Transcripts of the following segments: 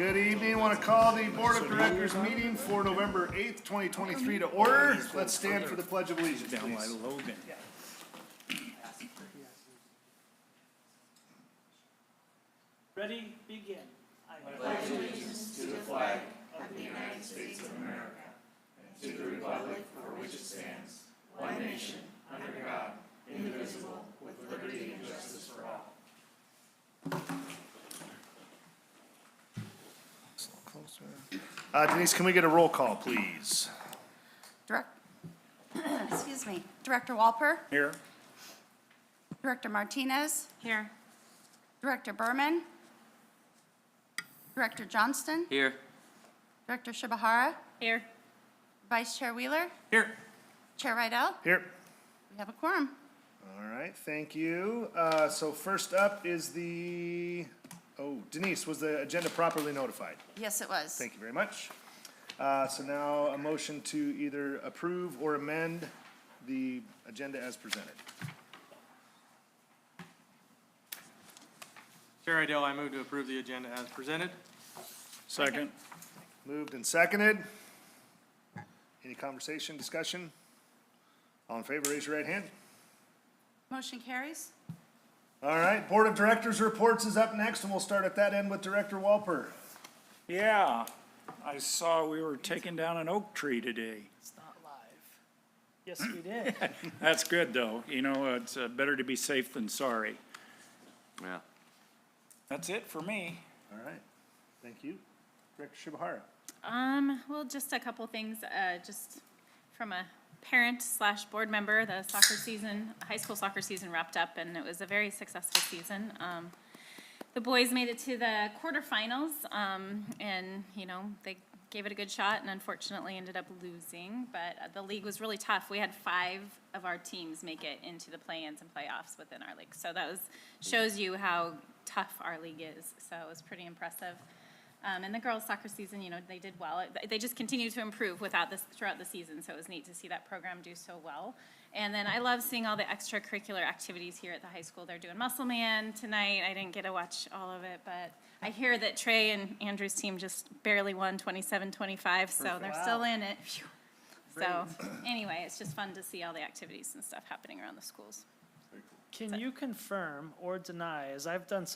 Good evening. I want to call the Board of Directors meeting for November 8th, 2023 to order. Let's stand for the Pledge of Allegiance, please. Ready, begin. I pledge allegiance to the flag of the United States of America and to the republic for which it stands, one nation, under God, indivisible, with liberty and justice for all. Denise, can we get a roll call, please? Excuse me. Director Walper? Here. Director Martinez? Here. Director Berman? Director Johnston? Here. Director Shibahara? Here. Vice Chair Wheeler? Here. Chair Rydell? Here. We have a quorum. All right, thank you. So first up is Denise, was the agenda properly notified? Yes, it was. Thank you very much. So now a motion to either approve or amend the agenda as presented. Chair Idell, I move to approve the agenda as presented. Second. Moved and seconded. Any conversation, discussion? All in favor, raise your right hand. Motion carries. All right, Board of Directors reports is up next, and we'll start at that end with Director Walper. Yeah, I saw we were taking down an oak tree today. It's not live. Yes, we did. That's good, though. You know, it's better to be safe than sorry. Yeah. That's it for me. All right, thank you. Director Shibahara. Well, just a couple things, just from a parent/board member, the high school soccer season wrapped up, and it was a very successful season. The boys made it to the quarterfinals, and, you know, they gave it a good shot and unfortunately ended up losing, but the league was really tough. We had 5 of our teams make it into the play-ins and playoffs within our league, so that shows you how tough our league is, so it was pretty impressive. And the girls' soccer season, you know, they did well. They just continued to improve throughout the season, so it was neat to see that program do so well. And then I love seeing all the extracurricular activities here at the high school. They're doing Muscle Man tonight. I didn't get to watch all of it, but I hear that Trey and Andrew's team just barely won 27-25, so they're still in it. Phew. So anyway, it's just fun to see all the activities and stuff happening around the schools. Can you confirm or deny, as I've done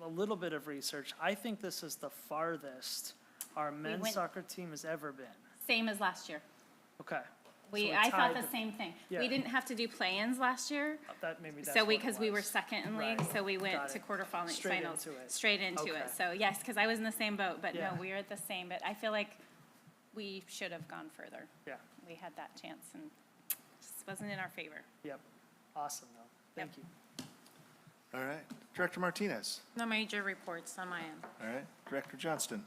a little bit of research, I think this is the farthest our men's soccer team has ever been. Same as last year. Okay. I thought the same thing. Yeah. We didn't have to do play-ins last year. That's Because we were second in league, Right. so we went Got to it. quarterfinals. Straight into it. Okay. So yes, because I was in the same boat, but no, Yeah. we were at the same, but I feel like we should have gone further. Yeah. We had that chance and just wasn't in our favor. Yep. Awesome, though. Thank you. All right, Director Martinez. No major reports on my end. All right, Director Johnston.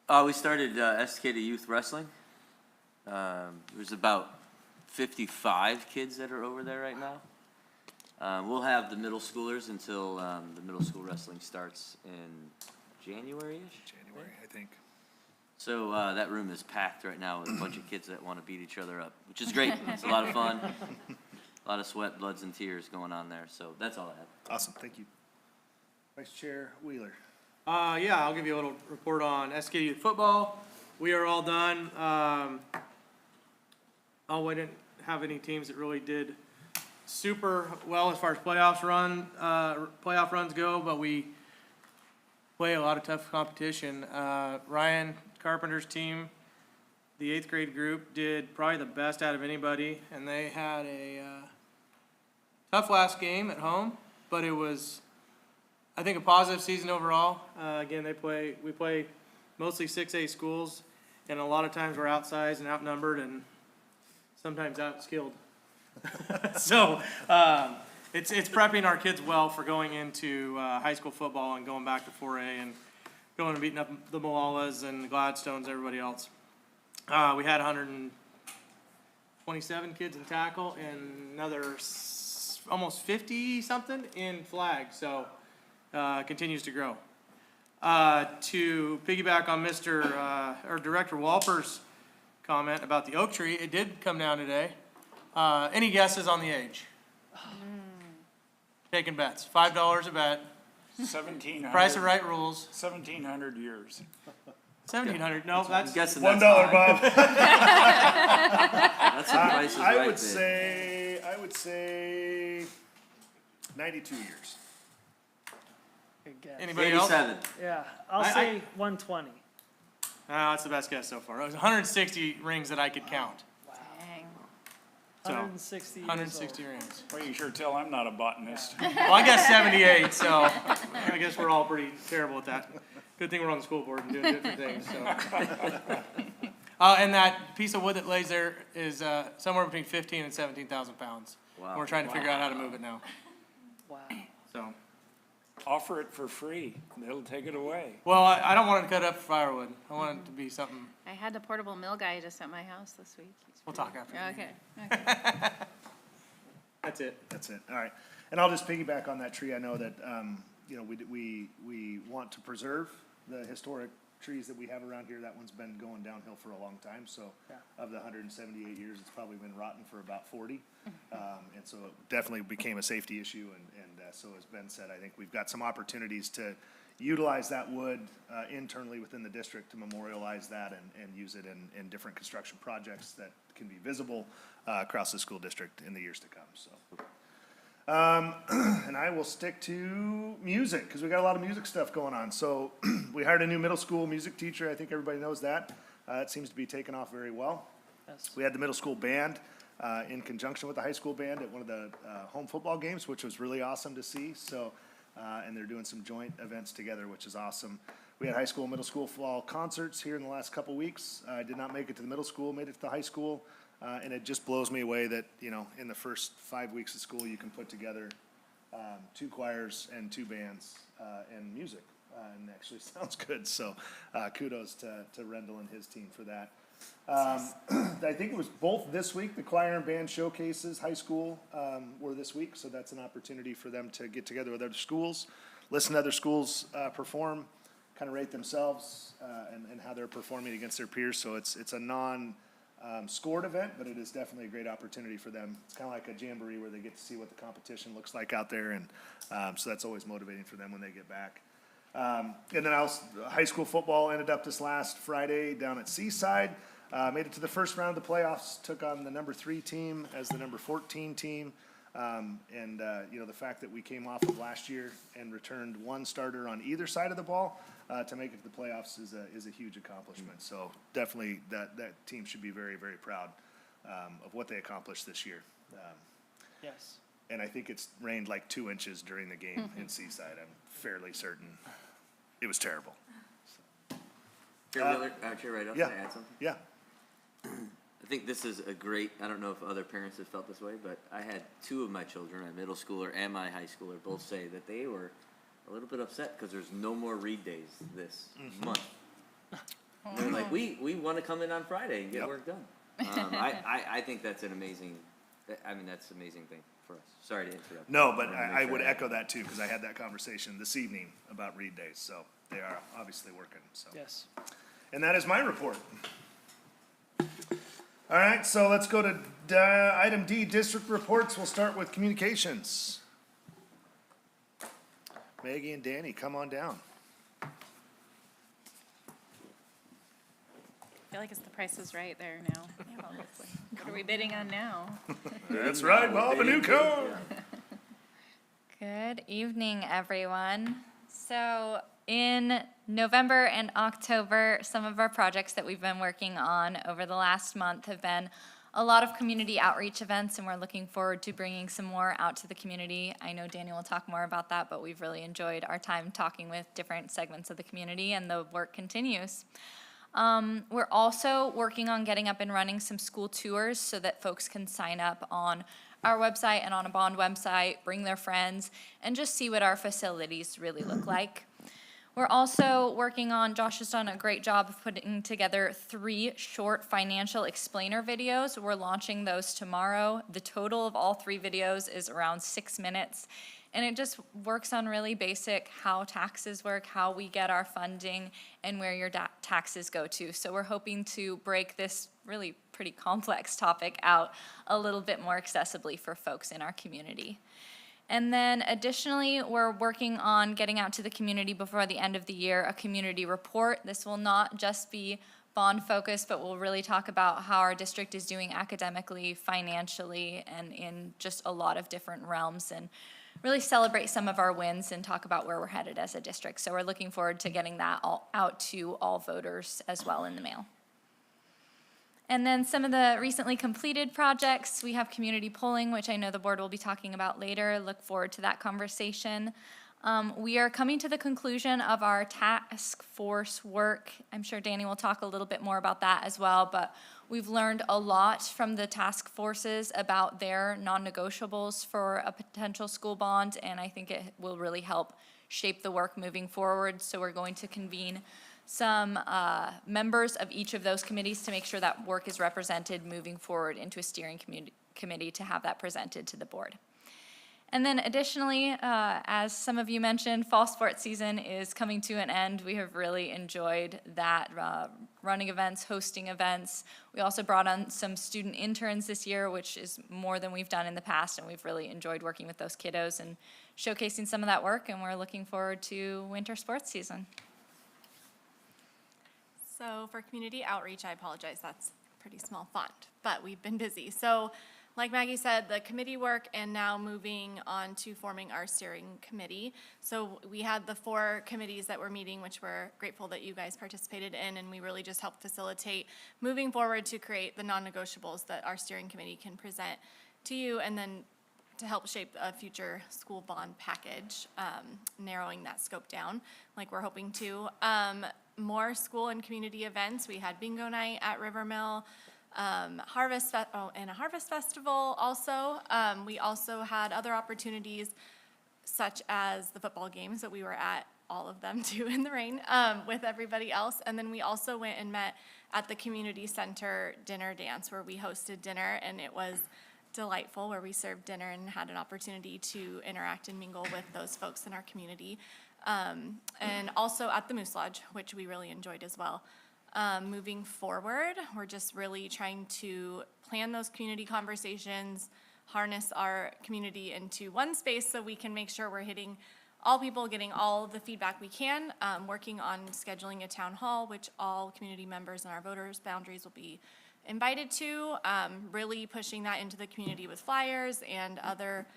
We started SKD Youth Wrestling. There's about 55 kids that are over there right now. We'll have the middle schoolers until the middle school wrestling starts in January-ish. January, I think. So that room is packed right now with a bunch of kids that want to beat each other up, which is great. It's a lot of fun. A lot of sweat, bloods, and tears going on there. So that's all I have. Awesome, thank you. Vice Chair Wheeler. Yeah, I'll give you a little report on SK Youth Football. We are all done. We didn't have any teams that really did super well as far as playoff runs go, but we play a lot of tough competition. Ryan Carpenter's team, the 8th grade group, did probably the best out of anybody, and they had a tough last game at home, but it was, I think, a positive season overall. Again, we play mostly 6A schools, and a lot of times we're outsized and outnumbered and sometimes outskilled. So it's prepping our kids well for going into high school football and going back to 4A and going and beating up the Moalas and the Gladstones, everybody else. We had 127 kids in tackle and another almost 50-something in flag, so continues to grow. To piggyback on Director Walper's comment about the oak tree, it did come down today. Any guesses on the age? Taking bets. $5 a bet. Price of Right rules. 1,700 years. 1,700, no, that's, I'm guessing $1, that's high. Bob. That's some prices right I would there. say 92 years. Good guess. anybody else? 87. Yeah, I'll I- say 120. That's the best guess so far. It was 160 rings that I could count. Dang. So, 160 years 160 old. rings. Well, you sure tell I'm not a botanist. Well, I guess 78, so I guess we're all pretty terrible at that. Good thing we're on the school board and doing different things, so. And that piece of wood that lays there is somewhere between 15 and 17,000 pounds. Wow. We're trying to figure out how to move it now, Wow. so. Offer it for free. They'll take it away. Well, I don't want it to cut up for firewood. I want it to be something, I had a portable mill guy just at my house this week. He's we'll pretty- talk after. the meeting. Okay, That's it. That's it, all right. And I'll just piggyback on that tree. I know that, you know, we want to preserve the historic trees that we have around here. That one's been going downhill for a long time, so Yeah. of the 178 years, it's probably been rotten for about 40. And so it definitely became a safety issue, and so as Ben said, I think we've got some opportunities to utilize that wood internally within the district to memorialize that and use it in different construction projects that can be visible across the school district in the years to come, so. And I will stick to music, because we got a lot of music stuff going on. So we hired a new middle school music teacher. I think everybody knows that. It seems to be taking off very well. Yes. We had the middle school band in conjunction with the high school band at one of the home football games, which was really awesome to see. So, and they're doing some joint events together, which is awesome. We had high school and middle school fall concerts here in the last couple weeks. I did not make it to the middle school, made it to the high school. And it just blows me away that, you know, in the first 5 weeks of school, you can put together 2 choirs and 2 bands and music. And actually sounds good, so kudos to Rendell and his team for that. I think it was both this week, the choir and band showcases, high school were this week, so that's an opportunity for them to get together with other schools, listen to other schools perform, kind of rate themselves and how they're performing against their peers. So it's a scored event, but it is definitely a great opportunity for them. It's kind of like a jamboree where they get to see what the competition looks like out there, and so that's always motivating for them when they get back. And then high school football ended up this last Friday down at Seaside. Made it to the first round of the playoffs, took on the number 3 team as the number 14 team. And you know, the fact that we came off of last year and returned 1 starter on either side of the ball to make it to the playoffs is a huge accomplishment. So definitely that team should be very, very proud of what they accomplished this year. Yes. And I think it's rained like 2 inches during the game in Seaside. I'm fairly certain it was terrible. Chair Wheeler, Chair Rideout, yeah. can I add something? Yeah. I think this is a great, I don't know if other parents have felt this way, but I had 2 of my children, my middle schooler and my high schooler, both say that they were a little bit upset because there's no more read days this month. They're like, we want to come in on Friday and get Yep. work done. I think that's an amazing, that's an amazing thing for us. Sorry to interrupt. No, but wanted to make I sure would echo that too, because I had that conversation this evening about read days, so they are obviously working, so. Yes. And that is my report. All right, so let's go to item D, district reports. We'll start with communications. Maggie and Danny, come on down. I feel like it's the Price is Right there now. What are we bidding on now? That's right, Bob, a new code. Good evening, everyone. So in November and October, some of our projects that we've been working on over the last month have been a lot of community outreach events, and we're looking forward to bringing some more out to the community. I know Daniel will talk more about that, but we've really enjoyed our time talking with different segments of the community, and the work continues. We're also working on getting up and running some school tours so that folks can sign up on our website and on a bond website, bring their friends, and just see what our facilities really look like. We're also working on, Josh has done a great job of putting together 3 short financial explainer videos. We're launching those tomorrow. The total of all 3 videos is around 6 minutes. And it just works on really basic how taxes work, how we get our funding, and where your taxes go to. So we're hoping to break this really pretty complex topic out a little bit more accessibly for folks in our community. And then additionally, we're working on getting out to the community before the end of the year, a community report. This will not just be bond focused, but we'll really talk about how our district is doing academically, financially, and in just a lot of different realms, and really celebrate some of our wins and talk about where we're headed as a district. So we're looking forward to getting that all out to all voters as well in the mail. And then some of the recently completed projects, we have community polling, which I know the board will be talking about later. Look forward to that conversation. We are coming to the conclusion of our task force work. I'm sure Danny will talk a little bit more about that as well, but we've learned a lot from the task forces about their non-negotiables for a potential school bond, and I think it will really help shape the work moving forward. So we're going to convene some members of each of those committees to make sure that work is represented moving forward into a steering committee to have that presented to the board. And then additionally, as some of you mentioned, fall sports season is coming to an end. We have really enjoyed that, running events, hosting events. We also brought on some student interns this year, which is more than we've done in the past, and we've really enjoyed working with those kiddos and showcasing some of that work, and we're looking forward to winter sports season. So for community outreach, I apologize, that's pretty small font, but we've been busy. So like Maggie said, the committee work and now moving on to forming our steering committee. So we had the 4 committees that were meeting, which we're grateful that you guys participated in, and we really just helped facilitate moving forward to create the non-negotiables that our steering committee can present to you, and then to help shape a future school bond package, narrowing that scope down like we're hoping to. More school and community events. We had bingo night at Rivermill, and a harvest festival also. We also had other opportunities such as the football games that we were at, all of them too in the rain, with everybody else. And then we also went and met at the community center dinner dance where we hosted dinner, and it was delightful, where we served dinner and had an opportunity to interact and mingle with those folks in our community. And also at the Moose Lodge, which we really enjoyed as well. Moving forward, we're just really trying to plan those community conversations, harness our community into one space so we can make sure we're hitting all people, getting all the feedback we can, working on scheduling a town hall, which all community members and our voters' boundaries will be invited to, really pushing that into the community with flyers and other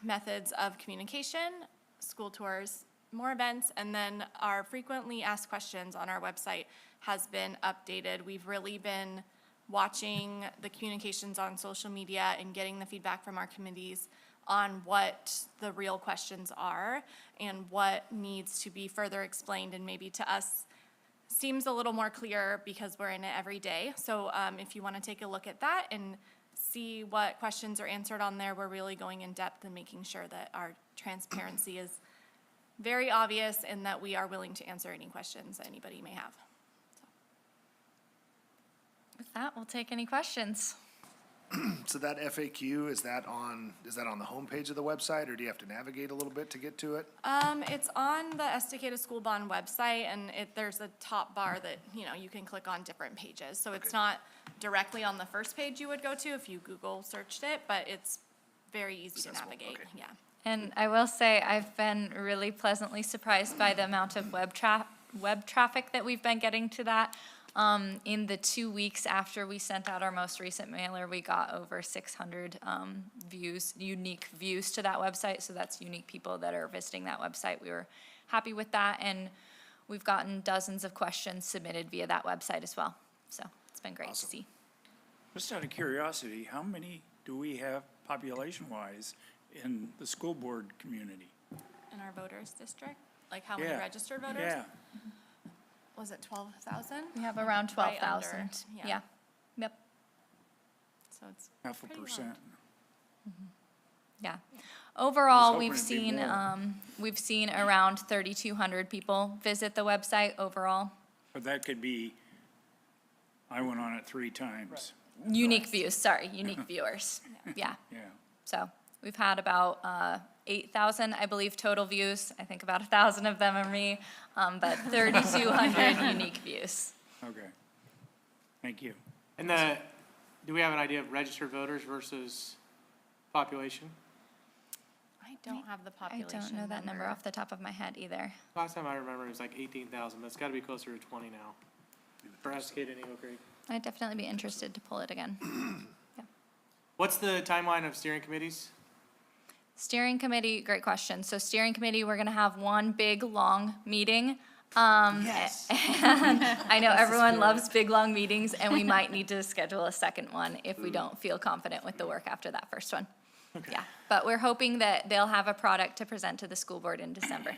methods of communication, school tours, more events, and then our frequently asked questions on our website has been updated. We've really been watching the communications on social media and getting the feedback from our committees on what the real questions are and what needs to be further explained, and maybe to us seems a little more clear because we're in it every day. So if you want to take a look at that and see what questions are answered on there, we're really going in depth and making sure that our transparency is very obvious and that we are willing to answer any questions that anybody may have. With that, we'll take any questions. So that FAQ, is that on the homepage of the website, or do you have to navigate a little bit to get to it? It's on the Estacada School Bond website, and there's a top bar that, you can click on different pages. So it's not directly on the first page you would go to if you Google searched it, but it's very easy to navigate, okay. yeah. And I will say, I've been really pleasantly surprised by the amount of web traffic that we've been getting to that. In the 2 weeks after we sent out our most recent mailer, we got over 600 unique views to that website. So that's unique people that are visiting that website. We were happy with that, and we've gotten dozens of questions submitted via that website as well. So it's been great to see. Just out of curiosity, how many do we have population-wise in the school board community? In our voters district, like how many Yeah. registered voters? Yeah, Was it 12,000? We have around Right under, 12,000. yeah. Yeah. Yep. So it's half a pretty percent. Yeah. Overall, hoping we've it'd be seen, more. we've seen around 3,200 people visit the website overall. But that could be, I went on it 3 times. Unique views, unique viewers. Yeah. Yeah. So we've had about 8,000, I believe, total views. I think about 1,000 of them are me, but 3,200 unique views. Okay. Thank you. And do we have an idea of registered voters versus population? don't have the I population don't know that number off the top of my head either. Last time I remember, it was like 18,000, but it's gotta be closer to 20 now. For Escade and Eagle Creek. I'd definitely be interested to pull it again. What's the timeline of steering committees? Steering committee, great question. So steering committee, we're gonna have one big, long meeting. Yes. And I know everyone loves big, long meetings, and we might need to schedule a second one if we don't feel confident with the work after that first one. Yeah, but we're hoping that they'll have a product to present to the school board in December.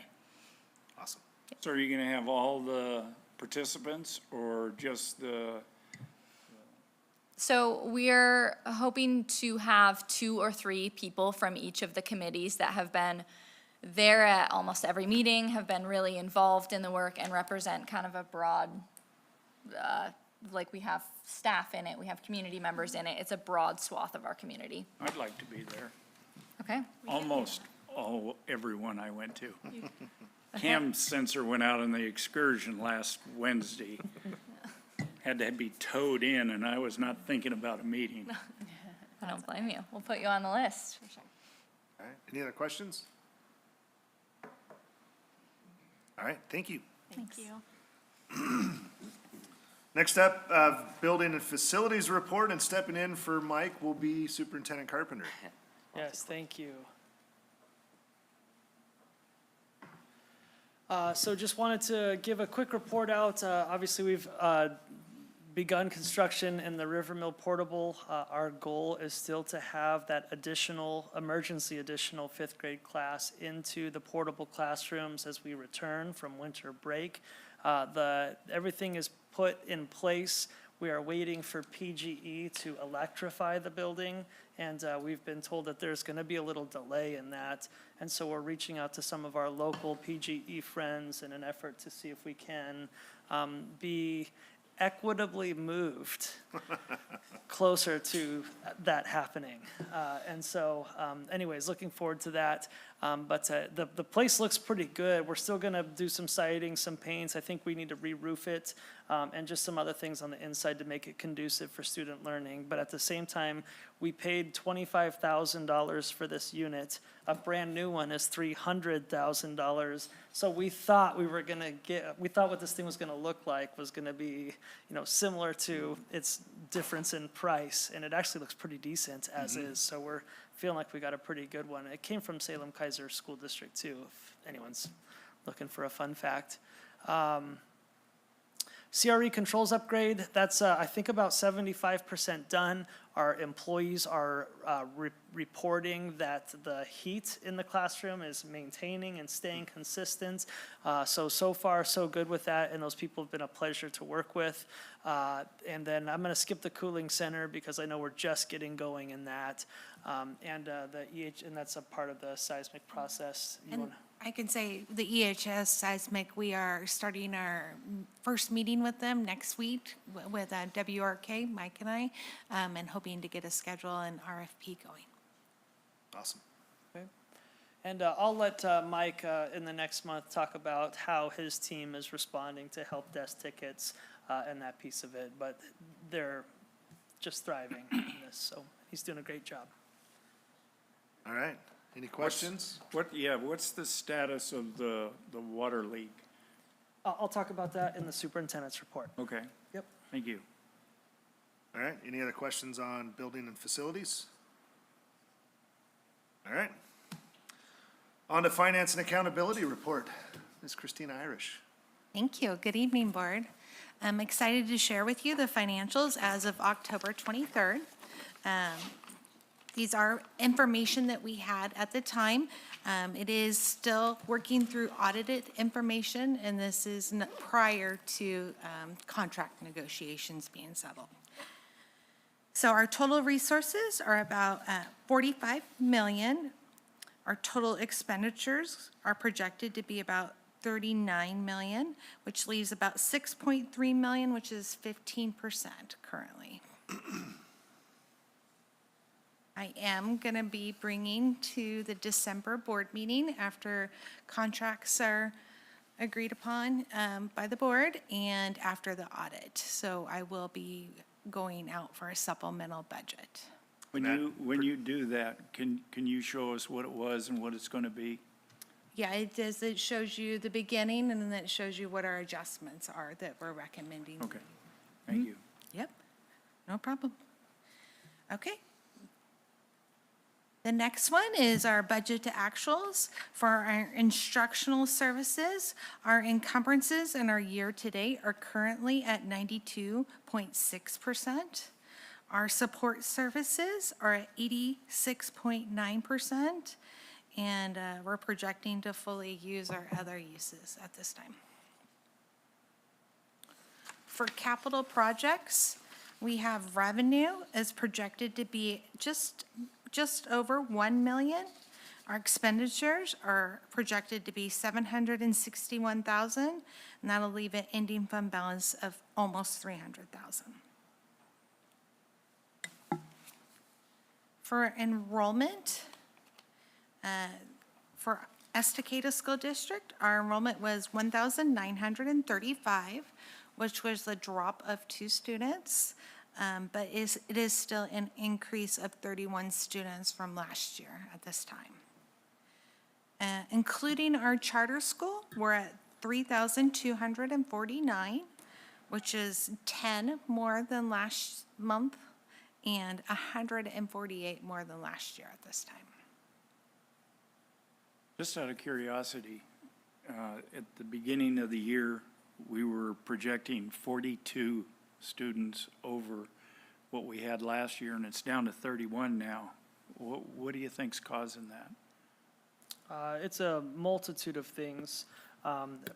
Awesome. So are you gonna have all the participants or just the, So we're hoping to have 2 or 3 people from each of the committees that have been there at almost every meeting, have been really involved in the work and represent kind of a broad, like we have staff in it, we have community members in it. It's a broad swath of our community. I'd like to be there. Okay? Almost everyone I went to. Cam Sensor went out on the excursion last Wednesday. Had to be towed in, and I was not thinking about a meeting. I don't blame you. We'll put you on the list. All right, any other questions? All right, thank you. Thank you. Next up, building and facilities report, and stepping in for Mike will be Superintendent Carpenter. Yes, thank you. So just wanted to give a quick report out. Obviously, we've begun construction in the Rivermill Portable. Our goal is still to have that emergency additional 5th grade class into the portable classrooms as we return from winter break. Everything is put in place. We are waiting for PGE to electrify the building, and we've been told that there's going to be a little delay in that. And so we're reaching out to some of our local PGE friends in an effort to see if we can be equitably moved closer to that happening. And so anyways, looking forward to that. But the place looks pretty good. We're still gonna do some siding, some paints. I think we need to re-roof it, and just some other things on the inside to make it conducive for student learning. But at the same time, we paid $25,000 for this unit. A brand new one is $300,000. So we thought we thought what this thing was gonna look like was gonna be, similar to its difference in price. And it actually looks pretty decent as is. So we're feeling like we got a pretty good one. It came from Salem Kaiser School District too, if anyone's looking for a fun fact. CRE controls upgrade, that's I think about 75% done. Our employees are reporting that the heat in the classroom is maintaining and staying consistent. So far, so good with that, and those people have been a pleasure to work with. And then I'm gonna skip the cooling center because I know we're just getting going in that. And that's a part of the seismic process. And I can say the EHS seismic, we are starting our first meeting with them next week with WRK, Mike and I, and hoping to get a schedule and RFP going. Awesome. Okay. And I'll let Mike in the next month talk about how his team is responding to help desk tickets and that piece of it. But they're just thriving in this, so he's doing a great job. All right, any questions? What's the status of the water leak? I'll talk about that in the superintendent's report. Okay. Yep. Thank you. All right, any other questions on building and facilities? All right. On to finance and accountability report. Ms. Christina Irish. Thank you. Good evening, Board. I'm excited to share with you the financials as of October 23rd. These are information that we had at the time. It is still working through audited information, and this is prior to contract negotiations being settled. So our total resources are about 45 million. Our total expenditures are projected to be about 39 million, which leaves about 6.3 million, which is 15% currently. I am going to be bringing to the December board meeting after contracts are agreed upon by the board and after the audit. So I will be going out for a supplemental budget. When you do that, can you show us what it was and what it's going to be? Yeah, it does, it shows you the beginning, and then it shows you what our adjustments are that we're recommending. Okay, thank you. Yep, no problem. Okay. The next one is our budget to actuals for our instructional services. Our encumbrances in our year-to-date are currently at 92.6%. Our support services are at 86.9%, and we're projecting to fully use our other uses at this time. For capital projects, we have revenue is projected to be just over 1 million. Our expenditures are projected to be 761,000, and that'll leave an ending fund balance of almost 300,000. For enrollment, for Estacada School District, our enrollment was 1,935, which was a drop of 2 students, but it is still an increase of 31 students from last year at this time. Including our charter school, we're at 3,249, which is 10 more than last month and 148 more than last year at this time. Just out of curiosity, at the beginning of the year, we were projecting 42 students over what we had last year, and it's down to 31 now. What do you think's causing that? It's a multitude of things.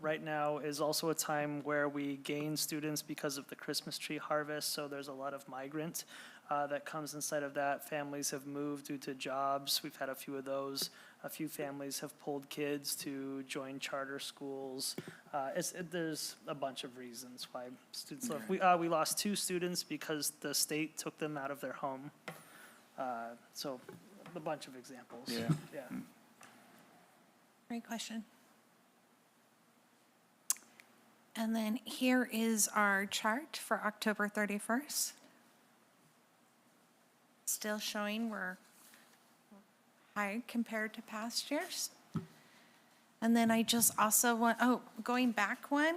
Right now is also a time where we gain students because of the Christmas tree harvest, so there's a lot of migrant that comes inside of that. Families have moved due to jobs. We've had a few of those. A few families have pulled kids to join charter schools. There's a bunch of reasons why students left. We lost 2 students because the state took them out of their home. So a bunch of examples. Yeah. Great question. And then here is our chart for October 31st. Still showing we're high compared to past years. And then I just also want, going back one,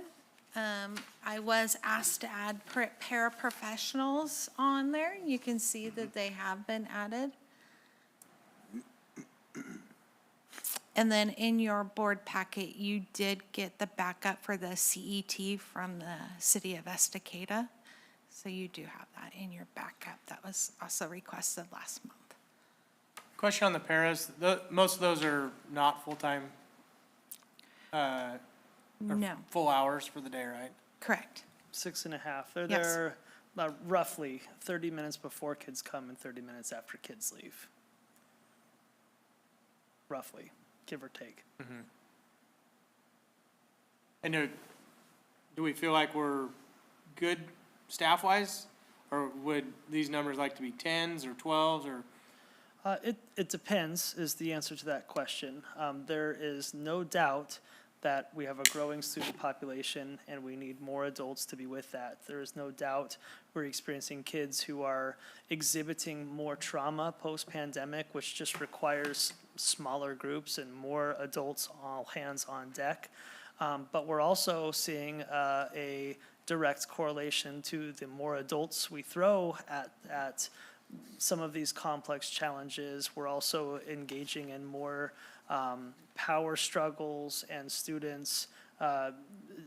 I was asked to add paraprofessionals on there. You can see that they have been added. And then in your board packet, you did get the backup for the CET from the city of Estacada. So you do have that in your backup. That was also requested last month. Question on the paras, most of those are not full-time, or No, full hours for the day, right? correct. 6.5. They're Yes. there roughly 30 minutes before kids come and 30 minutes after kids leave. Roughly, give or take. And do we feel like we're good staff-wise? Or would these numbers like to be 10s or 12s or? It depends, is the answer to that question. There is no doubt that we have a growing student population and we need more adults to be with that. There is no doubt we're experiencing kids who are exhibiting more trauma post-pandemic, which just requires smaller groups and more adults all hands on deck. But we're also seeing a direct correlation to the more adults we throw at some of these complex challenges. We're also engaging in more power struggles and students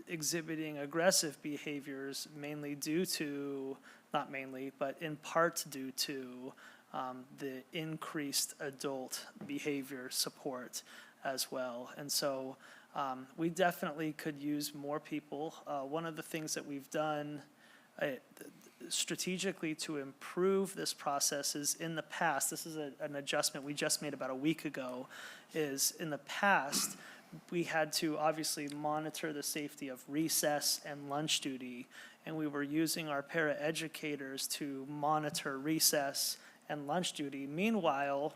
exhibiting aggressive behaviors, mainly due to, not mainly, but in part due to the increased adult behavior support as well. And so we definitely could use more people. One of the things that we've done strategically to improve this process is in the past, this is an adjustment we just made about a week ago, is in the past, we had to obviously monitor the safety of recess and lunch duty, and we were using our paraeducators to monitor recess and lunch duty. Meanwhile,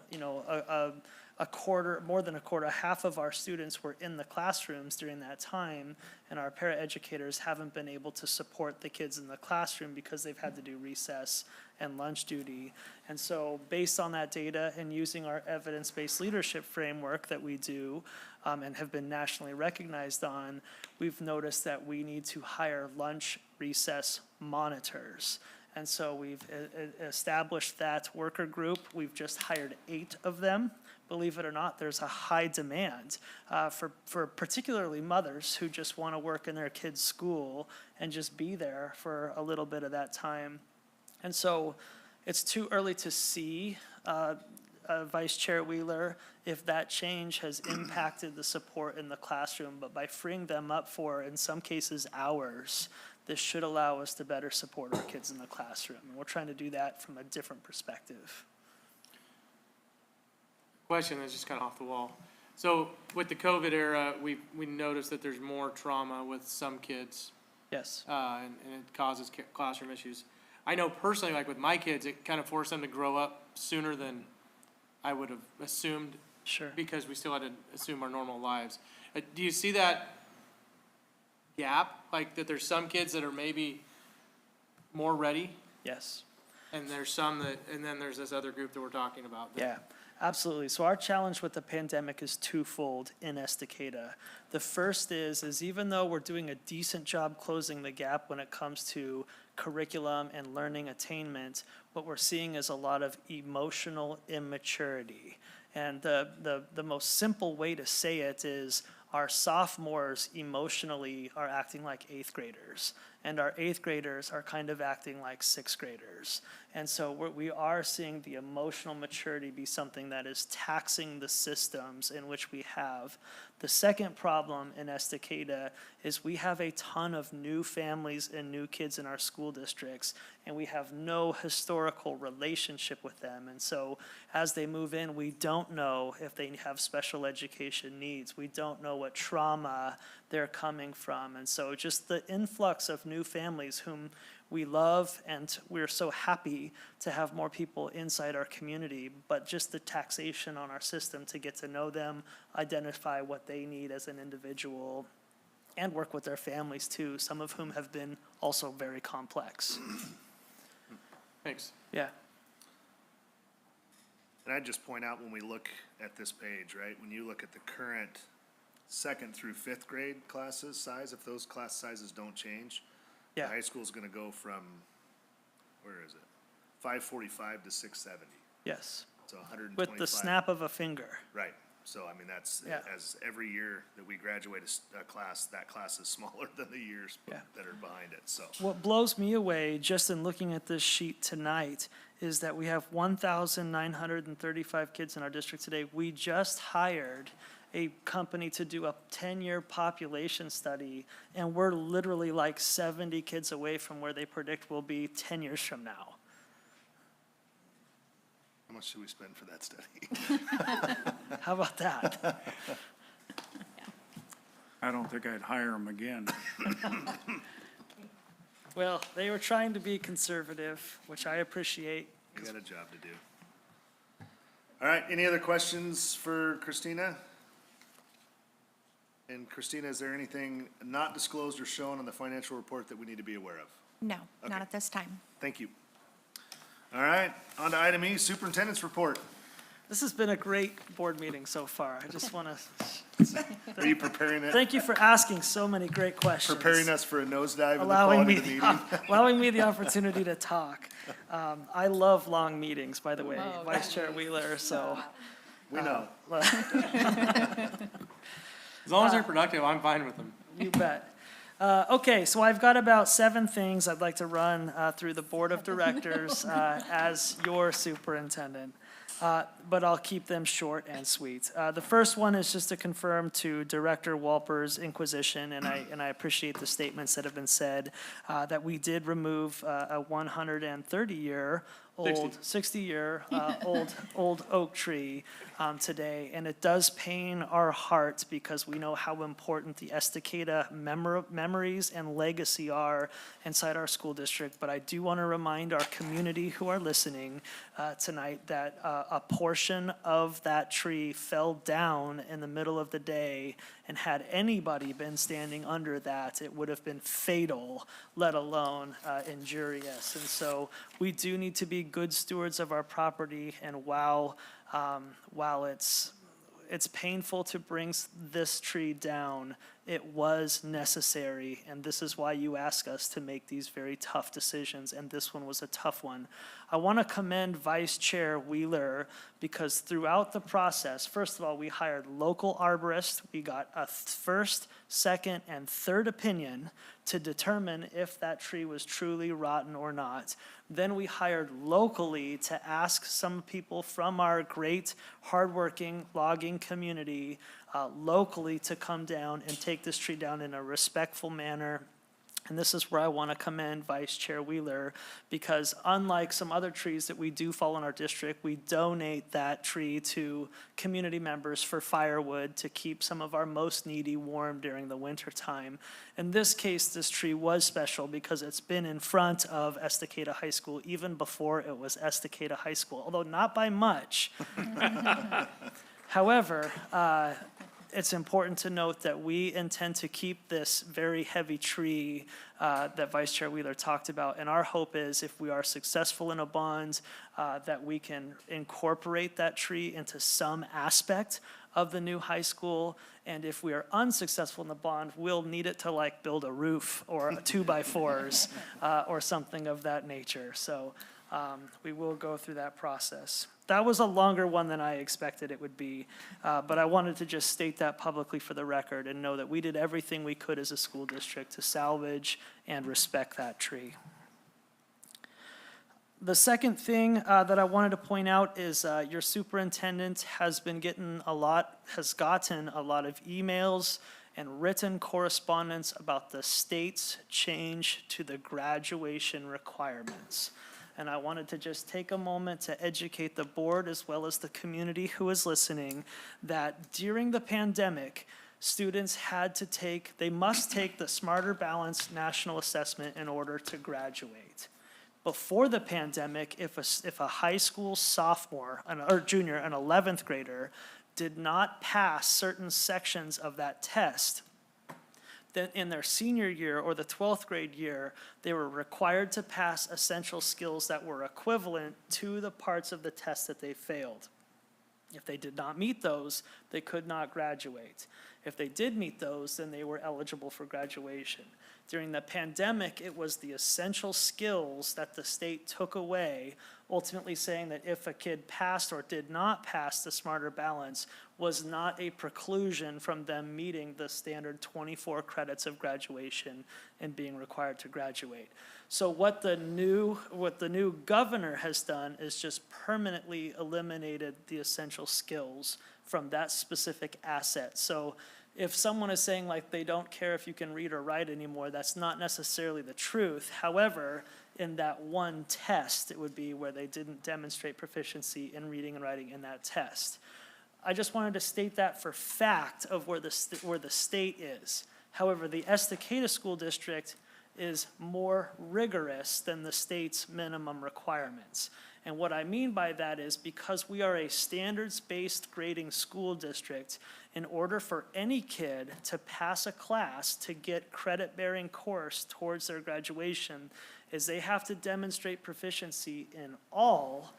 more than a quarter, half of our students were in the classrooms during that time, and our paraeducators haven't been able to support the kids in the classroom because they've had to do recess and lunch duty. And so based on that data and using our evidence-based leadership framework that we do and have been nationally recognized on, we've noticed that we need to hire lunch recess monitors. And so we've established that worker group. We've just hired 8 of them. Believe it or not, there's a high demand for particularly mothers who just want to work in their kids' school and just be there for a little bit of that time. And so it's too early to see, Vice Chair Wheeler, if that change has impacted the support in the classroom. But by freeing them up for, in some cases, hours, this should allow us to better support our kids in the classroom. And we're trying to do that from a different perspective. Question is just kind of off the wall. So with the COVID era, we noticed that there's more trauma with some kids, Yes. and it causes classroom issues. I know personally, like with my kids, it kind of forced them to grow up sooner than I would have assumed, Sure. because we still had to assume our normal lives. Do you see that gap? Like that there's some kids that are maybe more ready, Yes. and there's some that, and then there's this other group that we're talking about. Yeah, absolutely. So our challenge with the pandemic is twofold in Estacada. The first is even though we're doing a decent job closing the gap when it comes to curriculum and learning attainment, what we're seeing is a lot of emotional immaturity. And the most simple way to say it is our sophomores emotionally are acting like 8th graders, and our 8th graders are kind of acting like 6th graders. And so we are seeing the emotional maturity be something that is taxing the systems in which we have. The second problem in Estacada is we have a ton of new families and new kids in our school districts, and we have no historical relationship with them. And so as they move in, we don't know if they have special education needs. We don't know what trauma they're coming from. And so just the influx of new families whom we love, and we're so happy to have more people inside our community, but just the taxation on our system to get to know them, identify what they need as an individual, and work with their families too, some of whom have been also very complex. Thanks. Yeah. And I'd just point out when we look at this page, right, when you look at the current 2nd through 5th grade classes size, if those class sizes don't change, the Yeah. high school is gonna go from, where is it? 545 to 670, Yes. so 125. With the snap of a finger. Right, so I mean, that's, Yeah. as every year that we graduate a class, that class is smaller than the years Yeah. that are behind it, so. What blows me away, just in looking at this sheet tonight, is that we have 1,935 kids in our district today. We just hired a company to do a 10-year population study, and we're literally like 70 kids away from where they predict we'll be 10 years from now. How much should we spend for that study? How about that? I don't think I'd hire them again. Well, they were trying to be conservative, which I appreciate. You got a job to do. All right, any other questions for Christina? And Christina, is there anything not disclosed or shown on the financial report that we need to be aware of? No, Okay. not at this time. Thank you. All right, on to item E, superintendent's report. This has been a great board meeting so far. I just want to Are you preparing it, thank you for asking so many great questions. preparing us for a nosedive in the allowing quality me of the meeting? allowing me the opportunity to talk. I love long meetings, by the way, Vice Chair Wheeler, so. We know. As long as they're productive, I'm fine with them. You bet. Okay, so I've got about 7 things I'd like to run through the Board of Directors as your superintendent. But I'll keep them short and sweet. The first one is just to confirm to Director Walper's inquisition, and I appreciate the statements that have been said, that we did remove a 130-year old, 60-year old oak tree today, and it does pain our hearts because we know how important the Estacada memories and legacy are inside our school district. But I do want to remind our community who are listening tonight that a portion of that tree fell down in the middle of the day, and had anybody been standing under that, it would have been fatal, let alone injurious. And so we do need to be good stewards of our property, and while it's painful to bring this tree down, it was necessary, and this is why you ask us to make these very tough decisions, and this one was a tough one. I want to commend Vice Chair Wheeler, because throughout the process, first of all, we hired local arborists. We got a first, second, and third opinion to determine if that tree was truly rotten or not. Then we hired locally to ask some people from our great, hardworking logging community locally to come down and take this tree down in a respectful manner. And this is where I want to commend Vice Chair Wheeler, because unlike some other trees that we do fall in our district, we donate that tree to community members for firewood to keep some of our most needy warm during the winter time. In this case, this tree was special because it's been in front of Estacada High School even before it was Estacada High School, although not by much. However, it's important to note that we intend to keep this very heavy tree that Vice Chair Wheeler talked about. And our hope is, if we are successful in a bond, that we can incorporate that tree into some aspect of the new high school. And if we are unsuccessful in the bond, we'll need it to like build a roof or a 2x4s or something of that nature. So we will go through that process. That was a longer one than I expected it would be, but I wanted to just state that publicly for the record and know that we did everything we could as a school district to salvage and respect that tree. The second thing that I wanted to point out is your superintendent has gotten a lot of emails and written correspondence about the state's change to the graduation requirements. And I wanted to just take a moment to educate the board as well as the community who is listening that during the pandemic, students they must take the Smarter Balanced National Assessment in order to graduate. Before the pandemic, if a high school sophomore or junior, an 11th grader, did not pass certain sections of that test, then in their senior year or the 12th grade year, they were required to pass essential skills that were equivalent to the parts of the test that they failed. If they did not meet those, they could not graduate. If they did meet those, then they were eligible for graduation. During the pandemic, it was the essential skills that the state took away, ultimately saying that if a kid passed or did not pass the Smarter Balance, was not a preclusion from them meeting the standard 24 credits of graduation and being required to graduate. So what the new governor has done is just permanently eliminated the essential skills from that specific asset. So if someone is saying like they don't care if you can read or write anymore, that's not necessarily the truth. However, in that one test, it would be where they didn't demonstrate proficiency in reading and writing in that test. I just wanted to state that for fact of where the state is. However, the Estacada School District is more rigorous than the state's minimum requirements. And what I mean by that is because we are a standards-based grading school district, in order for any kid to pass a class to get credit-bearing course towards their graduation, is they have to demonstrate proficiency in all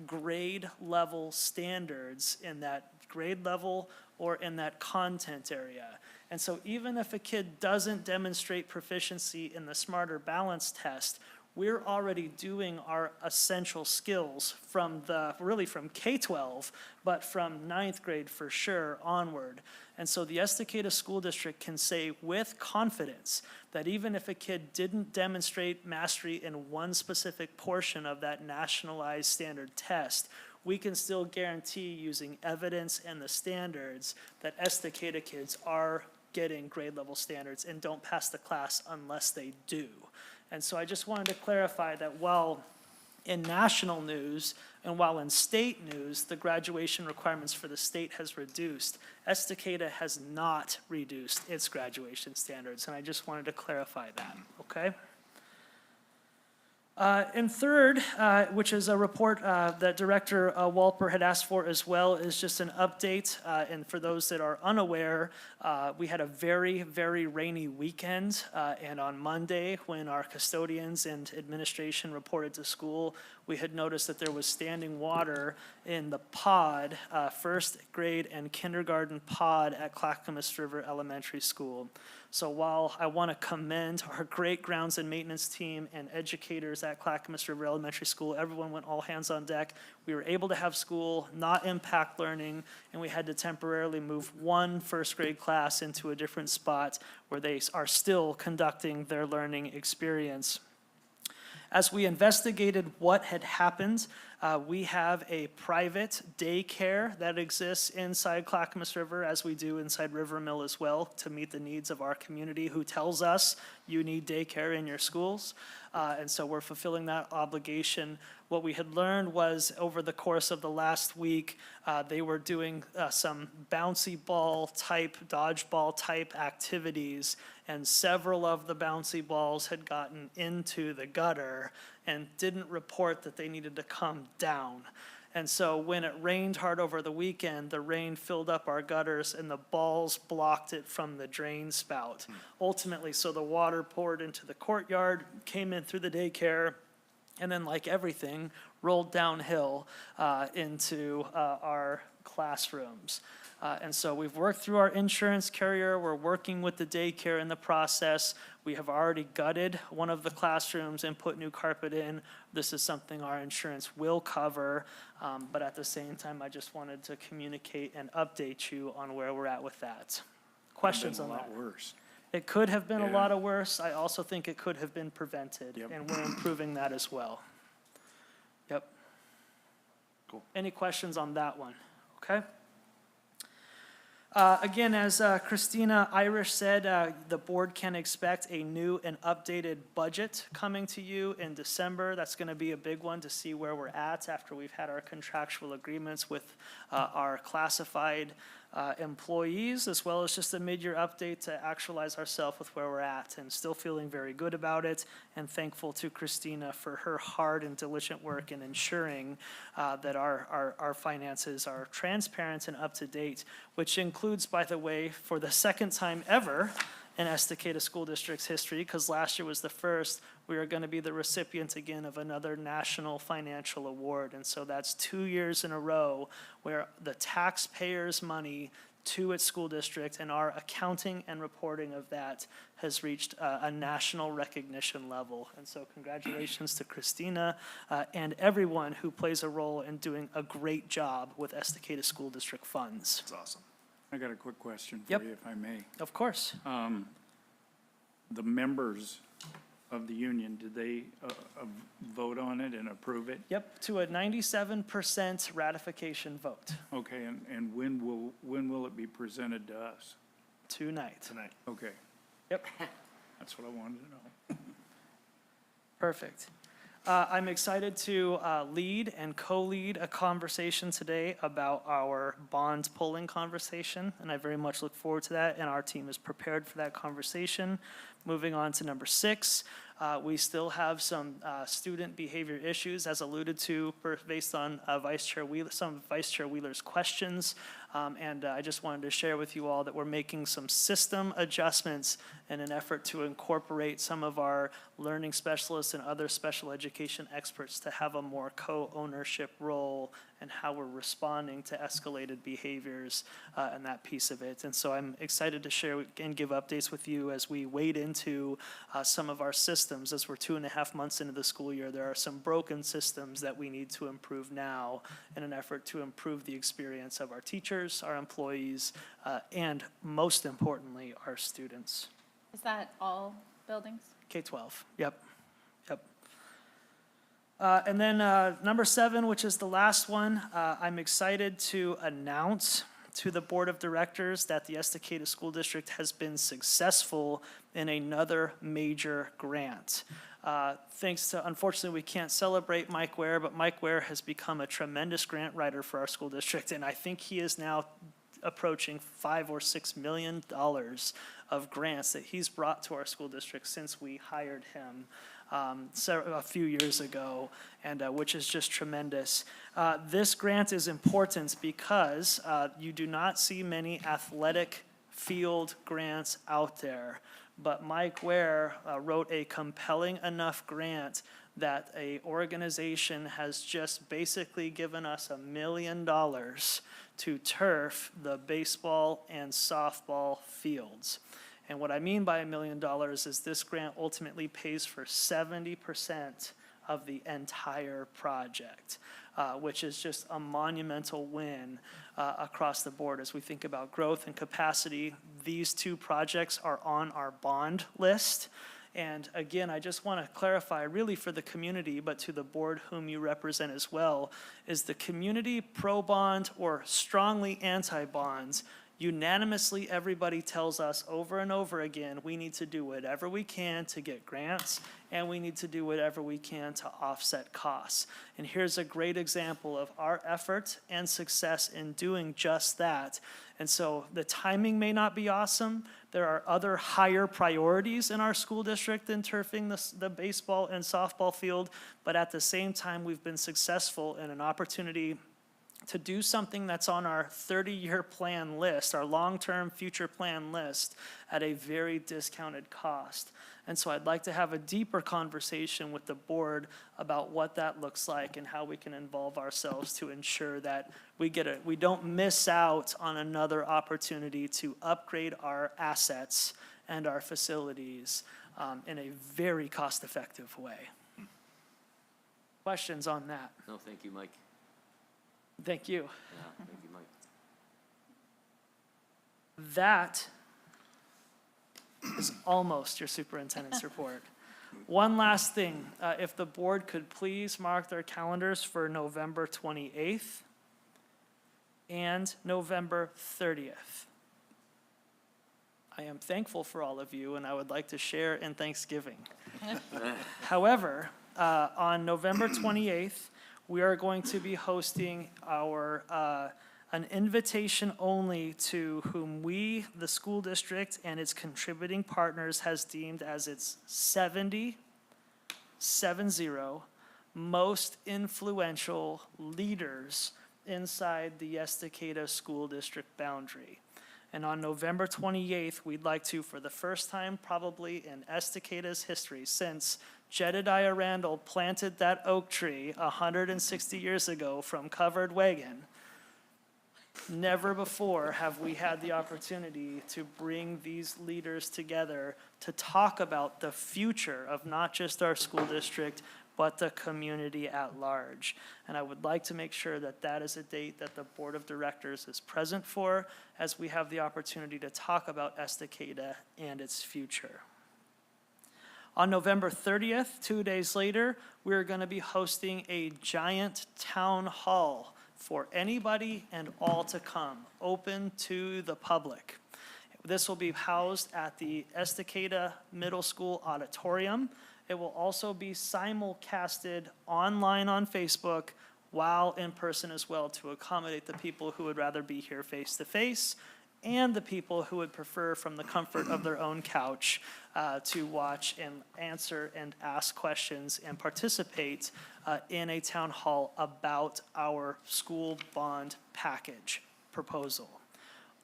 grade level standards in that grade level or in that content area. And so even if a kid doesn't demonstrate proficiency in the Smarter Balance test, we're already doing our essential skills from K-12, but from 9th grade for sure onward. And so the Estacada School District can say with confidence that even if a kid didn't demonstrate mastery in one specific portion of that nationalized standard test, we can still guarantee using evidence and the standards that Estacada kids are getting grade level standards and don't pass the class unless they do. And so I just wanted to clarify that while In national news, and while in state news, the graduation requirements for the state has reduced, Estacada has not reduced its graduation standards, and I just wanted to clarify that, okay? And third, which is a report that Director Walper had asked for as well, is just an update. And for those that are unaware, we had a very, very rainy weekend. And on Monday, when our custodians and administration reported to school, we had noticed that there was standing water in the pod, first grade and kindergarten pod at Clackamas River Elementary School. So while I want to commend our great grounds and maintenance team and educators at Clackamas River Elementary School, everyone went all hands on deck. We were able to have school not impact learning, and we had to temporarily move one first grade class into a different spot where they are still conducting their learning experience. As we investigated what had happened, we have a private daycare that exists inside Clackamas River, as we do inside River Mill as well, to meet the needs of our community who tells us you need daycare in your schools. And so we're fulfilling that obligation. What we had learned was over the course of the last week, they were doing some bouncy ball type, dodgeball type activities, and several of the bouncy balls had gotten into the gutter and didn't report that they needed to come down. And so when it rained hard over the weekend, the rain filled up our gutters and the balls blocked it from the drain spout. Ultimately, so the water poured into the courtyard, came in through the daycare, and then like everything, rolled downhill into our classrooms. And so we've worked through our insurance carrier. We're working with the daycare in the process. We have already gutted one of the classrooms and put new carpet in. This is something our insurance will cover. But at the same time, I just wanted to communicate and update you on where we're at with that. Questions on that? A lot worse. It could have been a Yeah. lot of worse. I also think it could have been prevented. Yep. And we're improving that as well. Yep. Cool. Any questions on that one? Okay. Again, as Christina Irish said, the board can expect a new and updated budget coming to you in December. That's going to be a big one to see where we're at after we've had our contractual agreements with our classified employees, as well as just a mid-year update to actualize ourselves with where we're at, and still feeling very good about it, and thankful to Christina for her hard and diligent work in ensuring that our finances are transparent and up to date, which includes, by the way, for the second time ever in Estacada School District's history, because last year was the first, we are going to be the recipient again of another national financial award. And so that's 2 years in a row where the taxpayers' money to its school district and our accounting and reporting of that has reached a national recognition level. And so congratulations to Christina and everyone who plays a role in doing a great job with Estacada School District funds. That's awesome. I got a quick question for Yep. you, if I may. Of course. The members of the union, did they vote on it and approve it? Yep, to a 97% ratification vote Okay, and when will it be presented to us? tonight. Okay, Yep, that's what I wanted to know. perfect. I'm excited to lead and co-lead a conversation today about our bond pulling conversation, and I very much look forward to that, and our team is prepared for that conversation. Moving on to number 6, we still have some student behavior issues, as alluded to, based on some of Vice Chair Wheeler's questions. And I just wanted to share with you all that we're making some system adjustments in an effort to incorporate some of our learning specialists and other special education experts to have a more co-ownership role in how we're responding to escalated behaviors and that piece of it. And so I'm excited to share and give updates with you as we wade into some of our systems. As we're 2.5 months into the school year, there are some broken systems that we need to improve now in an effort to improve the experience of our teachers, our employees, and most importantly, our students. Is that all buildings? K-12, yep. And then number 7, which is the last one, I'm excited to announce to the Board of Directors that the Estacada School District has been successful in another major grant. Thanks to, unfortunately, we can't celebrate Mike Ware, but Mike Ware has become a tremendous grant writer for our school district, and I think he is now approaching $5 or $6 million of grants that he's brought to our school district since we hired him a few years ago, and which is just tremendous. This grant is important because you do not see many athletic field grants out there. But Mike Ware wrote a compelling enough grant that a organization has just basically given us $1 million to turf the baseball and softball fields. And what I mean by $1 million is this grant ultimately pays for 70% of the entire project, which is just a monumental win across the board as we think about growth and capacity. These two projects are on our bond list. And again, I just want to clarify, really for the community, but to the board whom you represent as well, is the community pro-bond or strongly anti-bonds? Unanimously, everybody tells us over and over again, we need to do whatever we can to get grants, and we need to do whatever we can to offset costs. And here's a great example of our effort and success in doing just that. And so the timing may not be awesome. There are other higher priorities in our school district than turfing the baseball and softball field, but at the same time, we've been successful in an opportunity to do something that's on our 30-year plan list, our long-term future plan list, at a very discounted cost. And so I'd like to have a deeper conversation with the board about what that looks like and how we can involve ourselves to ensure that we don't miss out on another opportunity to upgrade our assets and our facilities in a very cost-effective way. Questions on that? No, thank you, Mike. Thank you. Yeah, thank you, Mike. That is almost your superintendent's report. One last thing, if the board could please mark their calendars for November 28th and November 30th. I am thankful for all of you, and I would like to share in Thanksgiving. However, on November 28th, we are going to be hosting our an invitation only to whom we, the school district, and its contributing partners has deemed as its 70 most influential leaders inside the Estacada School District boundary. And on November 28th, we'd like to, for the first time probably in Estacada's history, since Jedediah Randall planted that oak tree 160 years ago from Covered Wagon, never before have we had the opportunity to bring these leaders together to talk about the future of not just our school district, but the community at large. And I would like to make sure that that is a date that the Board of Directors is present for, as we have the opportunity to talk about Estacada and its future. On November 30th, 2 days later, we're going to be hosting a giant town hall for anybody and all to come, open to the public. This will be housed at the Estacada Middle School Auditorium. It will also be simulcasted online on Facebook while in person as well, to accommodate the people who would rather be here face to face and the people who would prefer from the comfort of their own couch to watch and answer and ask questions and participate in a town hall about our school bond package proposal.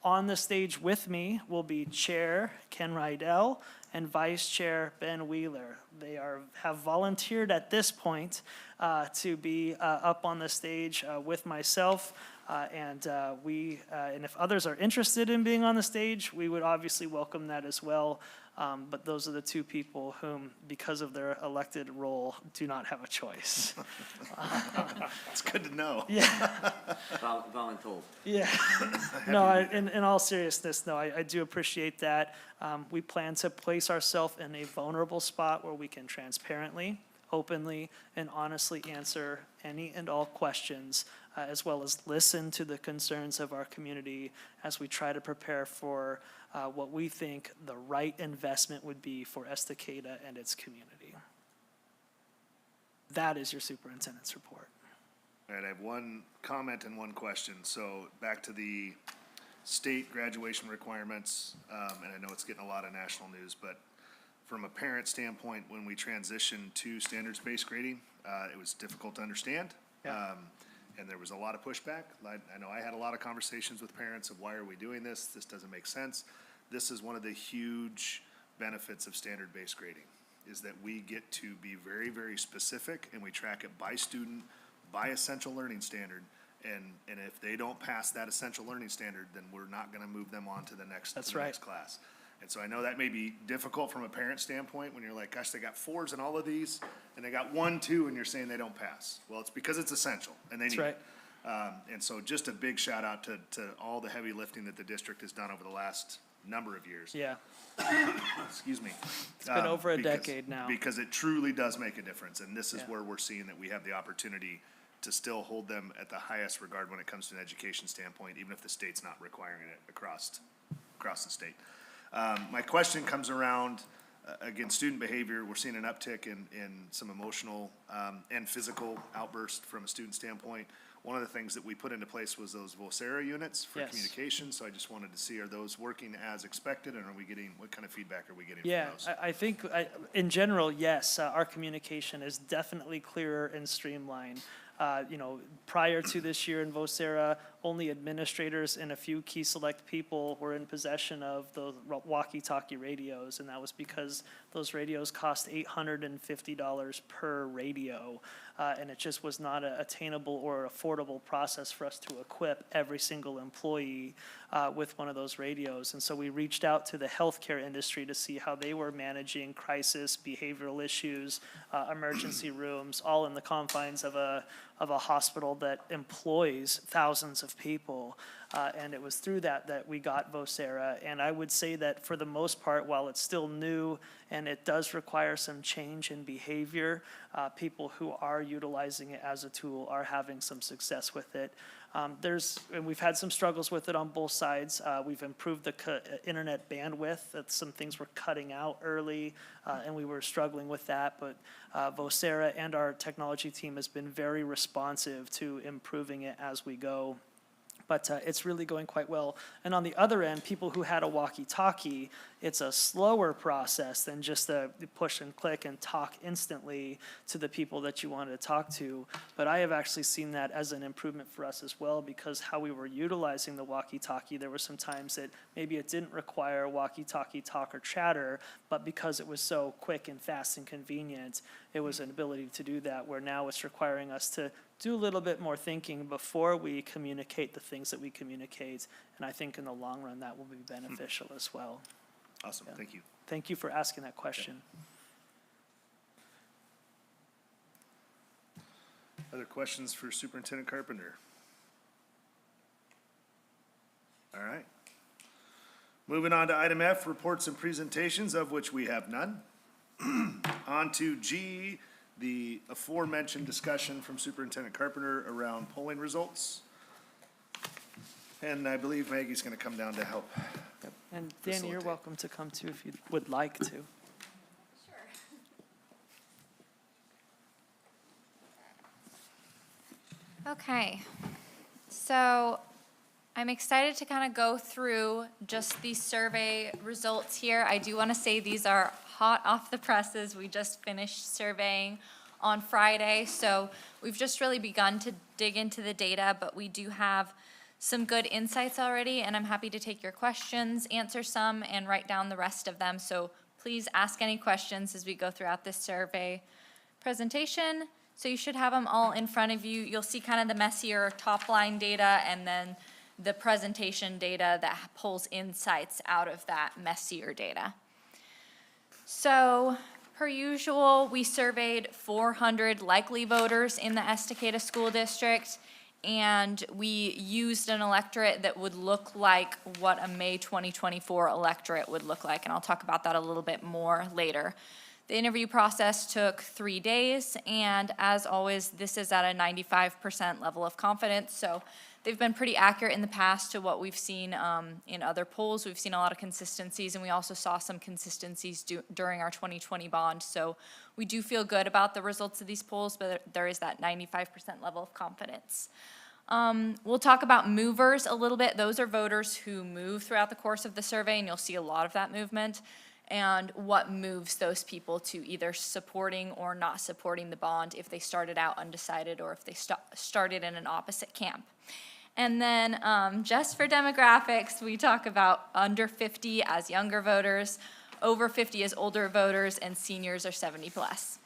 On the stage with me will be Chair Ken Rydell and Vice Chair Ben Wheeler. They have volunteered at this point to be up on the stage with myself. And if others are interested in being on the stage, we would obviously welcome that as well. But those are the two people whom, because of their elected role, do not have a choice. It's good to know. Yeah. Voluntold. Yeah. No, in all seriousness, no, I do appreciate that. We plan to place ourselves in a vulnerable spot where we can transparently, openly, and honestly answer any and all questions as well as listen to the concerns of our community as we try to prepare for what we think the right investment would be for Estacada and its community. That is your superintendent's report. All right, I have one comment and one question. So back to the state graduation requirements, and I know it's getting a lot of national news, but from a parent standpoint, when we transitioned to standards-based grading, it was difficult to understand. Yeah. And there was a lot of pushback. I know I had a lot of conversations with parents of why are we doing this? This doesn't make sense. This is one of the huge benefits of standard-based grading, is that we get to be very, very specific, and we track it by student, by essential learning standard. And if they don't pass that essential learning standard, then we're not gonna move them on to the next, That's to the right. next class. And so I know that may be difficult from a parent standpoint, when you're like, gosh, they got 4s in all of these, and they got 1, 2, and you're saying they don't pass. Well, it's because it's essential, and they That's need right. it. And so just a big shout out to all the heavy lifting that the district has done over the last number of years. Yeah, Excuse me. it's been over a Because- decade now. Because it truly does make a difference, and this is Yeah. where we're seeing that we have the opportunity to still hold them at the highest regard when it comes to an education standpoint, even if the state's not requiring it across the state. My question comes around, again, student behavior. We're seeing an uptick in some emotional and physical outbursts from a student standpoint. One of the things that we put into place was those Vocera units for Yes. communication, so I just wanted to see, are those working as expected, and are we getting, what kind of feedback are we getting from Yeah, those? I think, in general, yes, our communication is definitely clearer and streamlined. You know, prior to this year in Vocera, only administrators and a few key select people were in possession of those walkie-talkie radios, and that was because those radios cost $850 per radio, and it just was not an attainable or affordable process for us to equip every single employee with one of those radios. And so we reached out to the healthcare industry to see how they were managing crisis, behavioral issues, emergency rooms, all in the confines of a hospital that employs thousands of people. And it was through that we got Vocera. And I would say that for the most part, while it's still new and it does require some change in behavior, people who are utilizing it as a tool are having some success with it. And we've had some struggles with it on both sides. We've improved the internet bandwidth. Some things were cutting out early, and we were struggling with that. But Vocera and our technology team has been very responsive to improving it as we go. But it's really going quite well. And on the other end, people who had a walkie-talkie, it's a slower process than just the push and click and talk instantly to the people that you wanted to talk to. But I have actually seen that as an improvement for us as well, because how we were utilizing the walkie-talkie, there were some times that maybe it didn't require walkie-talkie talk or chatter, but because it was so quick and fast and convenient, it was an ability to do that, where now it's requiring us to do a little bit more thinking before we communicate the things that we communicate. And I think in the long run, that will be beneficial as well. Awesome, Yeah. thank you. Thank you for asking that question. Other questions for Superintendent Carpenter? All right. Moving on to item F, reports and presentations, of which we have none. On to G, the aforementioned discussion from Superintendent Carpenter around polling results. And I believe Maggie's gonna come down to help. And Danny, you're Facilitate. welcome to come too if you would like to. Okay, so I'm excited to kind of go through just these survey results here. I do want to say these are hot off the presses. We just finished surveying on Friday, so we've just really begun to dig into the data, but we do have some good insights already, and I'm happy to take your questions, answer some, and write down the rest of them. So please ask any questions as we go throughout this survey presentation. So you should have them all in front of you. You'll see kind of the messier top line data and then the presentation data that pulls insights out of that messier data. So per usual, we surveyed 400 likely voters in the Estacada School District, and we used an electorate that would look like what a May 2024 electorate would look like, and I'll talk about that a little bit more later. The interview process took 3 days, and as always, this is at a 95% level of confidence, so they've been pretty accurate in the past to what we've seen in other polls. We've seen a lot of consistencies, and we also saw some consistencies during our 2020 bond, so we do feel good about the results of these polls, but there is that 95% level of confidence. We'll talk about movers a little bit. Those are voters who move throughout the course of the survey, and you'll see a lot of that movement, and what moves those people to either supporting or not supporting the bond if they started out undecided or if they started in an opposite camp. And then just for demographics, we talk about under 50 as younger voters, over 50 as older voters, and seniors are 70 plus.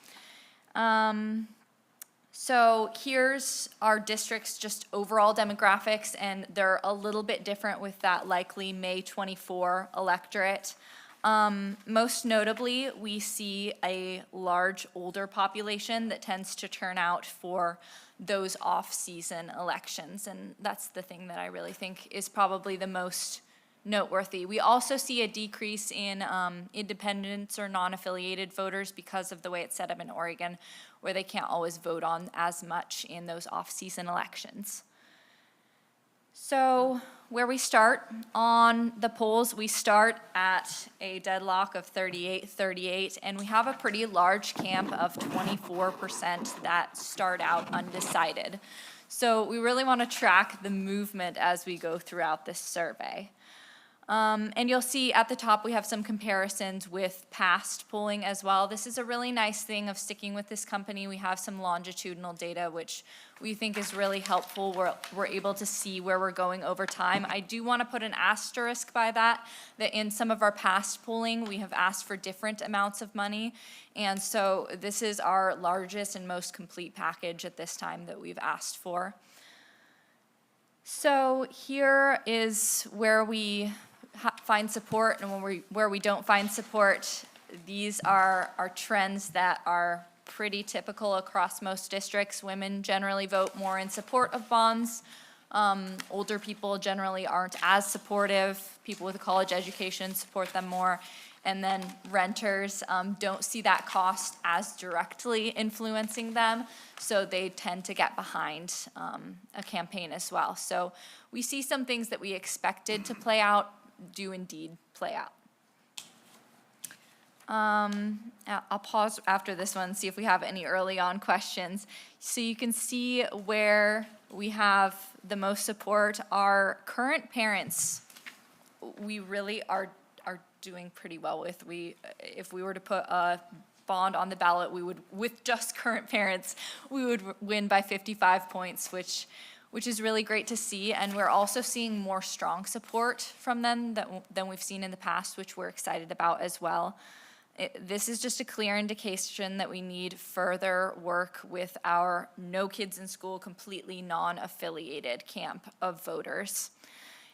So here's our district's just overall demographics, and they're a little bit different with that likely May 24 electorate. Most notably, we see a large older population that tends to turn out for those off-season elections, and that's the thing that I really think is probably the most noteworthy. We also see a decrease in independents or non-affiliated voters because of the way it's set up in Oregon, where they can't always vote on as much in those off-season elections. So where we start on the polls, we start at a deadlock of 38-38, and we have a pretty large camp of 24% that start out undecided. So we really want to track the movement as we go throughout this survey. And you'll see at the top we have some comparisons with past polling as well. This is a really nice thing of sticking with this company. We have some longitudinal data which we think is really helpful. We're able to see where we're going over time. I do want to put an asterisk by that in some of our past polling we have asked for different amounts of money. And so this is our largest and most complete package at this time that we've asked for. So here is where we find support and where we don't find support. These are our trends that are pretty typical across most districts. Women generally vote more in support of bonds. Older people generally aren't as supportive. People with a college education support them more. And then renters don't see that cost as directly influencing them, so they tend to get behind a campaign as well. So we see some things that we expected to play out do indeed play out. I'll pause after this one, see if we have any early on questions. So you can see where we have the most support. Our current parents, we really are doing pretty well with. If we were to put a bond on the ballot, we would, with just current parents, we would win by 55 points, which is really great to see. And we're also seeing more strong support from them than we've seen in the past, which we're excited about as well. This is just a clear indication that we need further work with our no kids in school, completely non-affiliated camp of voters.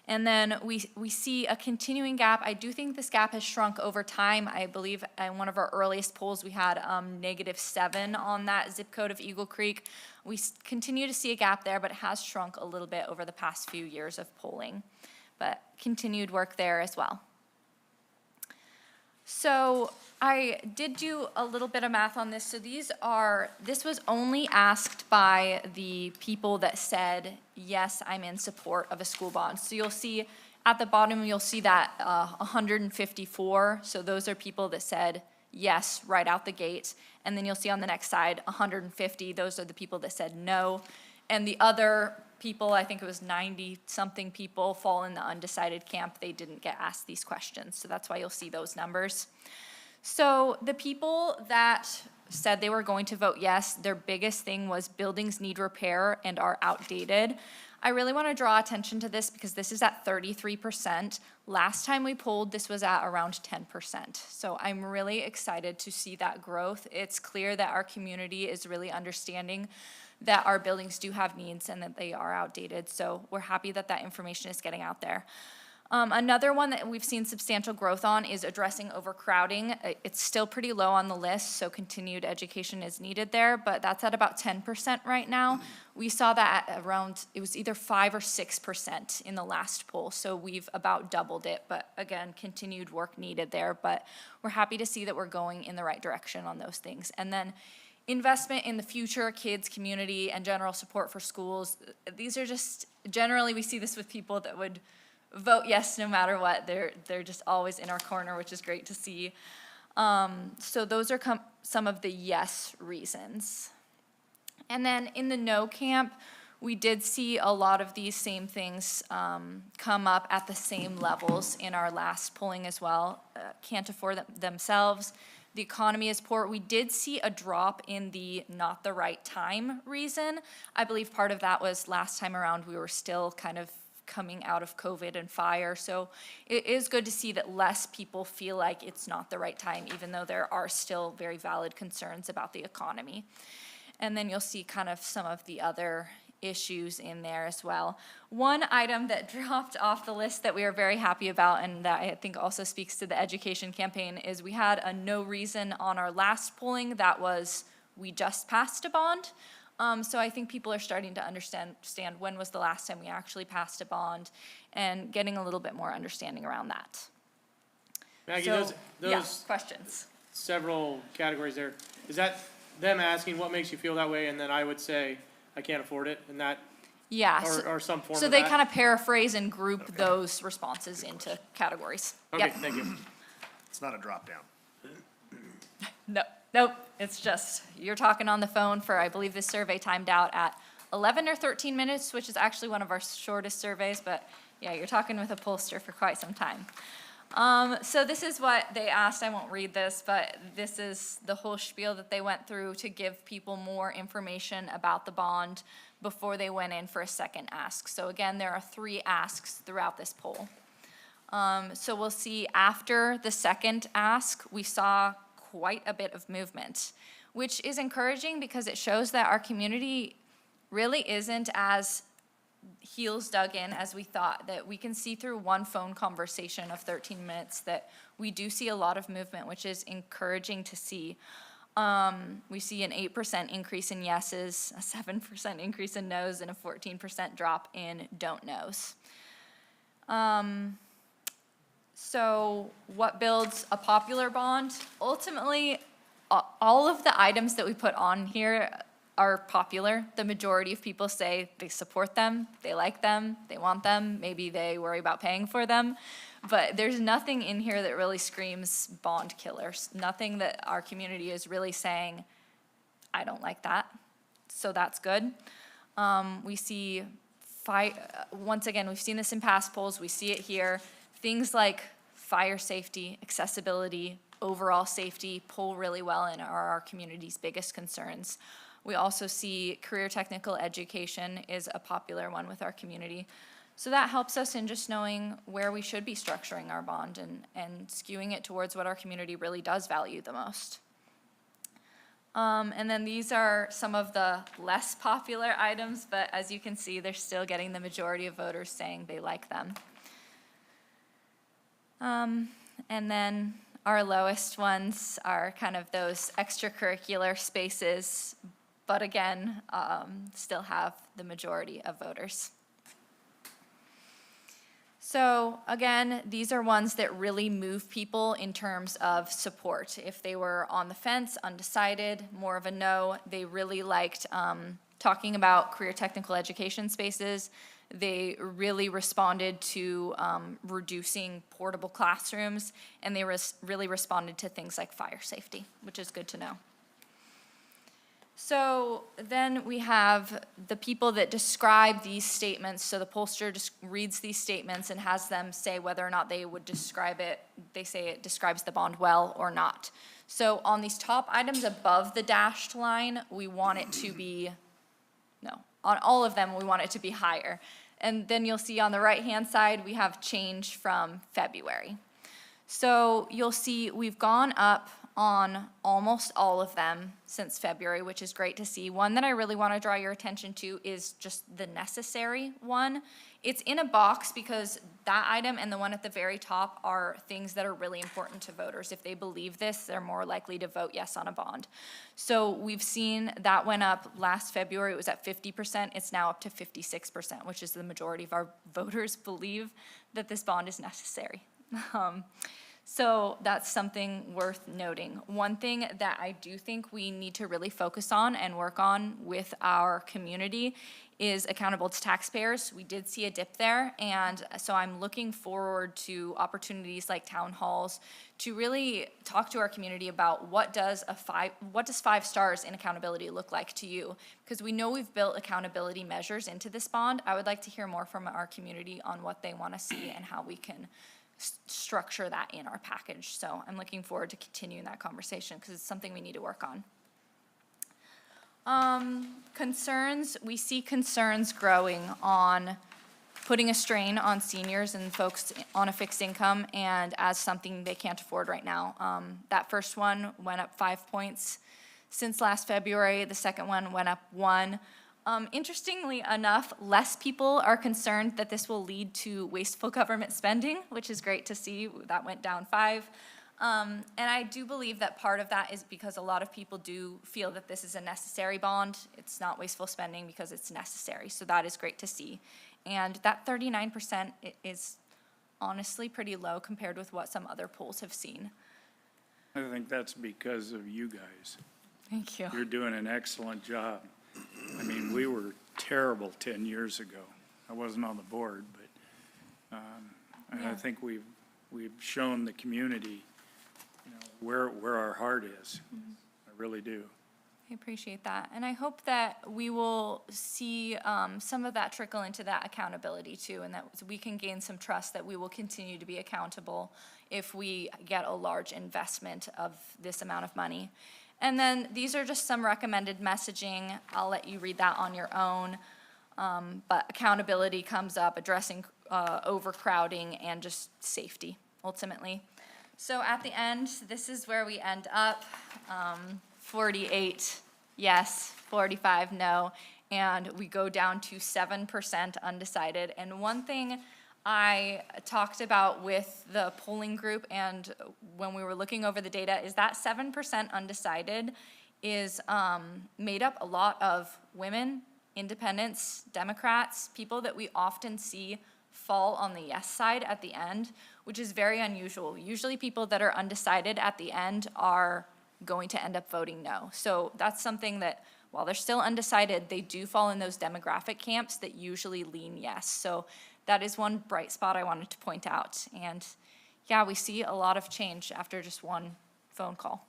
And then we see a continuing gap. I do think this gap has shrunk over time. I believe in one of our earliest polls, we had -7 on that zip code of Eagle Creek. We continue to see a gap there, but it has shrunk a little bit over the past few years of polling. But continued work there as well. So I did do a little bit of math on this. So this was only asked by the people that said, yes, I'm in support of a school bond. So you'll see at the bottom, you'll see that 154. So those are people that said yes right out the gate. And then you'll see on the next side, 150. Those are the people that said no. And the other people, I think it was 90-something people, fall in the undecided camp. They didn't get asked these questions. So that's why you'll see those numbers. So the people that said they were going to vote yes, their biggest thing was buildings need repair and are outdated. I really want to draw attention to this because this is at 33%. Last time we polled, this was at around 10%. So I'm really excited to see that growth. It's clear that our community is really understanding that our buildings do have needs and that they are outdated. So we're happy that that information is getting out there. Another one that we've seen substantial growth on is addressing overcrowding. It's still pretty low on the list, so continued education is needed there, but that's at about 10% right now. We saw that at around, it was either 5 or 6% in the last poll, so we've about doubled it, but again, continued work needed there, but we're happy to see that we're going in the right direction on those things. And then investment in the future, kids, community, and general support for schools. These are just, generally, we see this with people that would vote yes no matter what. They're just always in our corner, which is great to see. So those are some of the yes reasons. And then in the no camp, we did see a lot of these same things come up at the same levels in our last polling as well. Can't afford themselves. The economy is poor. We did see a drop in the not the right time reason. I believe part of that was last time around we were still kind of coming out of COVID and fire. So it is good to see that less people feel like it's not the right time, even though there are still very valid concerns about the economy. And then you'll see kind of some of the other issues in there as well. One item that dropped off the list that we are very happy about, and that I think also speaks to the education campaign, is we had a no reason on our last polling that was we just passed a bond. So I think people are starting to understand when was the last time we actually passed a bond and getting a little bit more understanding around that. Maggie, So, yeah, those questions. several categories there, is that them asking what makes you feel that way, and then I would say, I can't afford it, and that, Yeah. or some form of So that? they kind of paraphrase and group those responses into categories. Okay, Yep. thank you. It's not a drop down. Nope, it's just, you're talking on the phone for, I believe this survey timed out at 11 or 13 minutes, which is actually one of our shortest surveys, but yeah, you're talking with a pollster for quite some time. So this is what they asked. I won't read this, but this is the whole spiel that they went through to give people more information about the bond before they went in for a second ask. So again, there are 3 asks throughout this poll. So we'll see after the second ask, we saw quite a bit of movement, which is encouraging because it shows that our community really isn't as heels dug in as we thought, that we can see through one phone conversation of 13 minutes that we do see a lot of movement, which is encouraging to see. We see an 8% increase in yeses, a 7% increase in no's, and a 14% drop in don't knows. So what builds a popular bond? Ultimately, all of the items that we put on here are popular. The majority of people say they support them, they like them, they want them, maybe they worry about paying for them. But there's nothing in here that really screams bond killers. Nothing that our community is really saying, I don't like that. So that's good. We see, once again, we've seen this in past polls, we see it here. Things like fire safety, accessibility, overall safety poll really well and are our community's biggest concerns. We also see career technical education is a popular one with our community. So that helps us in just knowing where we should be structuring our bond and skewing it towards what our community really does value the most. And then these are some of the less popular items, but as you can see, they're still getting the majority of voters saying they like them. And then our lowest ones are kind of those extracurricular spaces, but again, still have the majority of voters. So again, these are ones that really move people in terms of support. If they were on the fence, undecided, more of a no, they really liked talking about career technical education spaces. They really responded to reducing portable classrooms, and they really responded to things like fire safety, which is good to know. So then we have the people that describe these statements. So the pollster just reads these statements and has them say whether or not they would describe it. They say it describes the bond well or not. So on these top items above the dashed line, we want it to be, no, on all of them, we want it to be higher. And then you'll see on the right-hand side, we have change from February. So you'll see we've gone up on almost all of them since February, which is great to see. One that I really want to draw your attention to is just the necessary one. It's in a box because that item and the one at the very top are things that are really important to voters. If they believe this, they're more likely to vote yes on a bond. So we've seen that went up last February, it was at 50%, it's now up to 56%, which is the majority of our voters believe that this bond is necessary. So that's something worth noting. One thing that I do think we need to really focus on and work on with our community is accountable to taxpayers. We did see a dip there, and so I'm looking forward to opportunities like town halls to really talk to our community about what does 5 stars in accountability look like to you? Because we know we've built accountability measures into this bond. I would like to hear more from our community on what they want to see and how we can structure that in our package. So I'm looking forward to continuing that conversation because it's something we need to work on. Concerns, we see concerns growing on putting a strain on seniors and folks on a fixed income and as something they can't afford right now. That first one went up 5 points since last February. The second one went up 1. Interestingly enough, less people are concerned that this will lead to wasteful government spending, which is great to see. That went down 5. And I do believe that part of that is because a lot of people do feel that this is a necessary bond. It's not wasteful spending because it's necessary. So that is great to see. And that 39% is honestly pretty low compared with what some other polls have seen. I think that's because of you guys. Thank you. You're doing an excellent job. I mean, we were terrible 10 years ago. I wasn't on the board, but and I think we've shown the community, you know, where our heart is. I really do. I appreciate that. And I hope that we will see some of that trickle into that accountability too, and that we can gain some trust that we will continue to be accountable if we get a large investment of this amount of money. And then these are just some recommended messaging. I'll let you read that on your own. But accountability comes up, addressing overcrowding and just safety, ultimately. So at the end, this is where we end up. 48 yes, 45 no, and we go down to 7% undecided. And one thing I talked about with the polling group and when we were looking over the data is that 7% undecided is made up a lot of women, independents, Democrats, people that we often see fall on the yes side at the end, which is very unusual. Usually people that are undecided at the end are going to end up voting no. So that's something that while they're still undecided, they do fall in those demographic camps that usually lean yes. So that is one bright spot I wanted to point out. And yeah, we see a lot of change after just one phone call.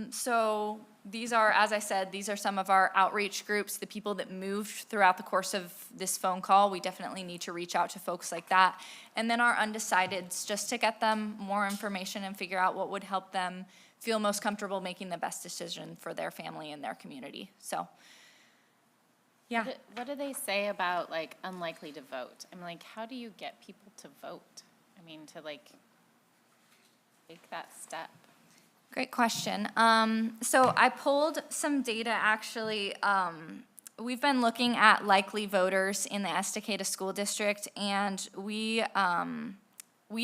So these are, as I said, these are some of our outreach groups, the people that moved throughout the course of this phone call. We definitely need to reach out to folks like that. And then our undecideds, just to get them more information and figure out what would help them feel most comfortable making the best decision for their family and their community. So, yeah. What do they say about, like, unlikely to vote? I mean, like, how do you get people to vote? I mean, to, like, take that step? Great question. So I pulled some data, actually. We've been looking at likely voters in the Estacada School District, and we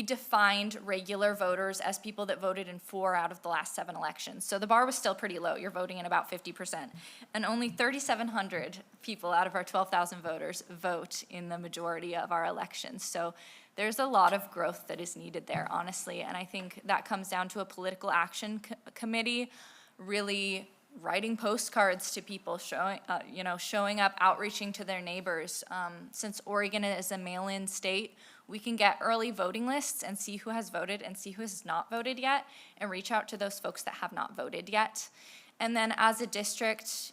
defined regular voters as people that voted in 4 out of the last 7 elections. So the bar was still pretty low. You're voting in about 50%. And only 3,700 people out of our 12,000 voters vote in the majority of our elections. So there's a lot of growth that is needed there, honestly. And I think that comes down to a political action committee really writing postcards to people, showing up, outreaching to their neighbors. Since Oregon is a mail-in state, we can get early voting lists and see who has voted and see who has not voted yet and reach out to those folks that have not voted yet. And then as a district,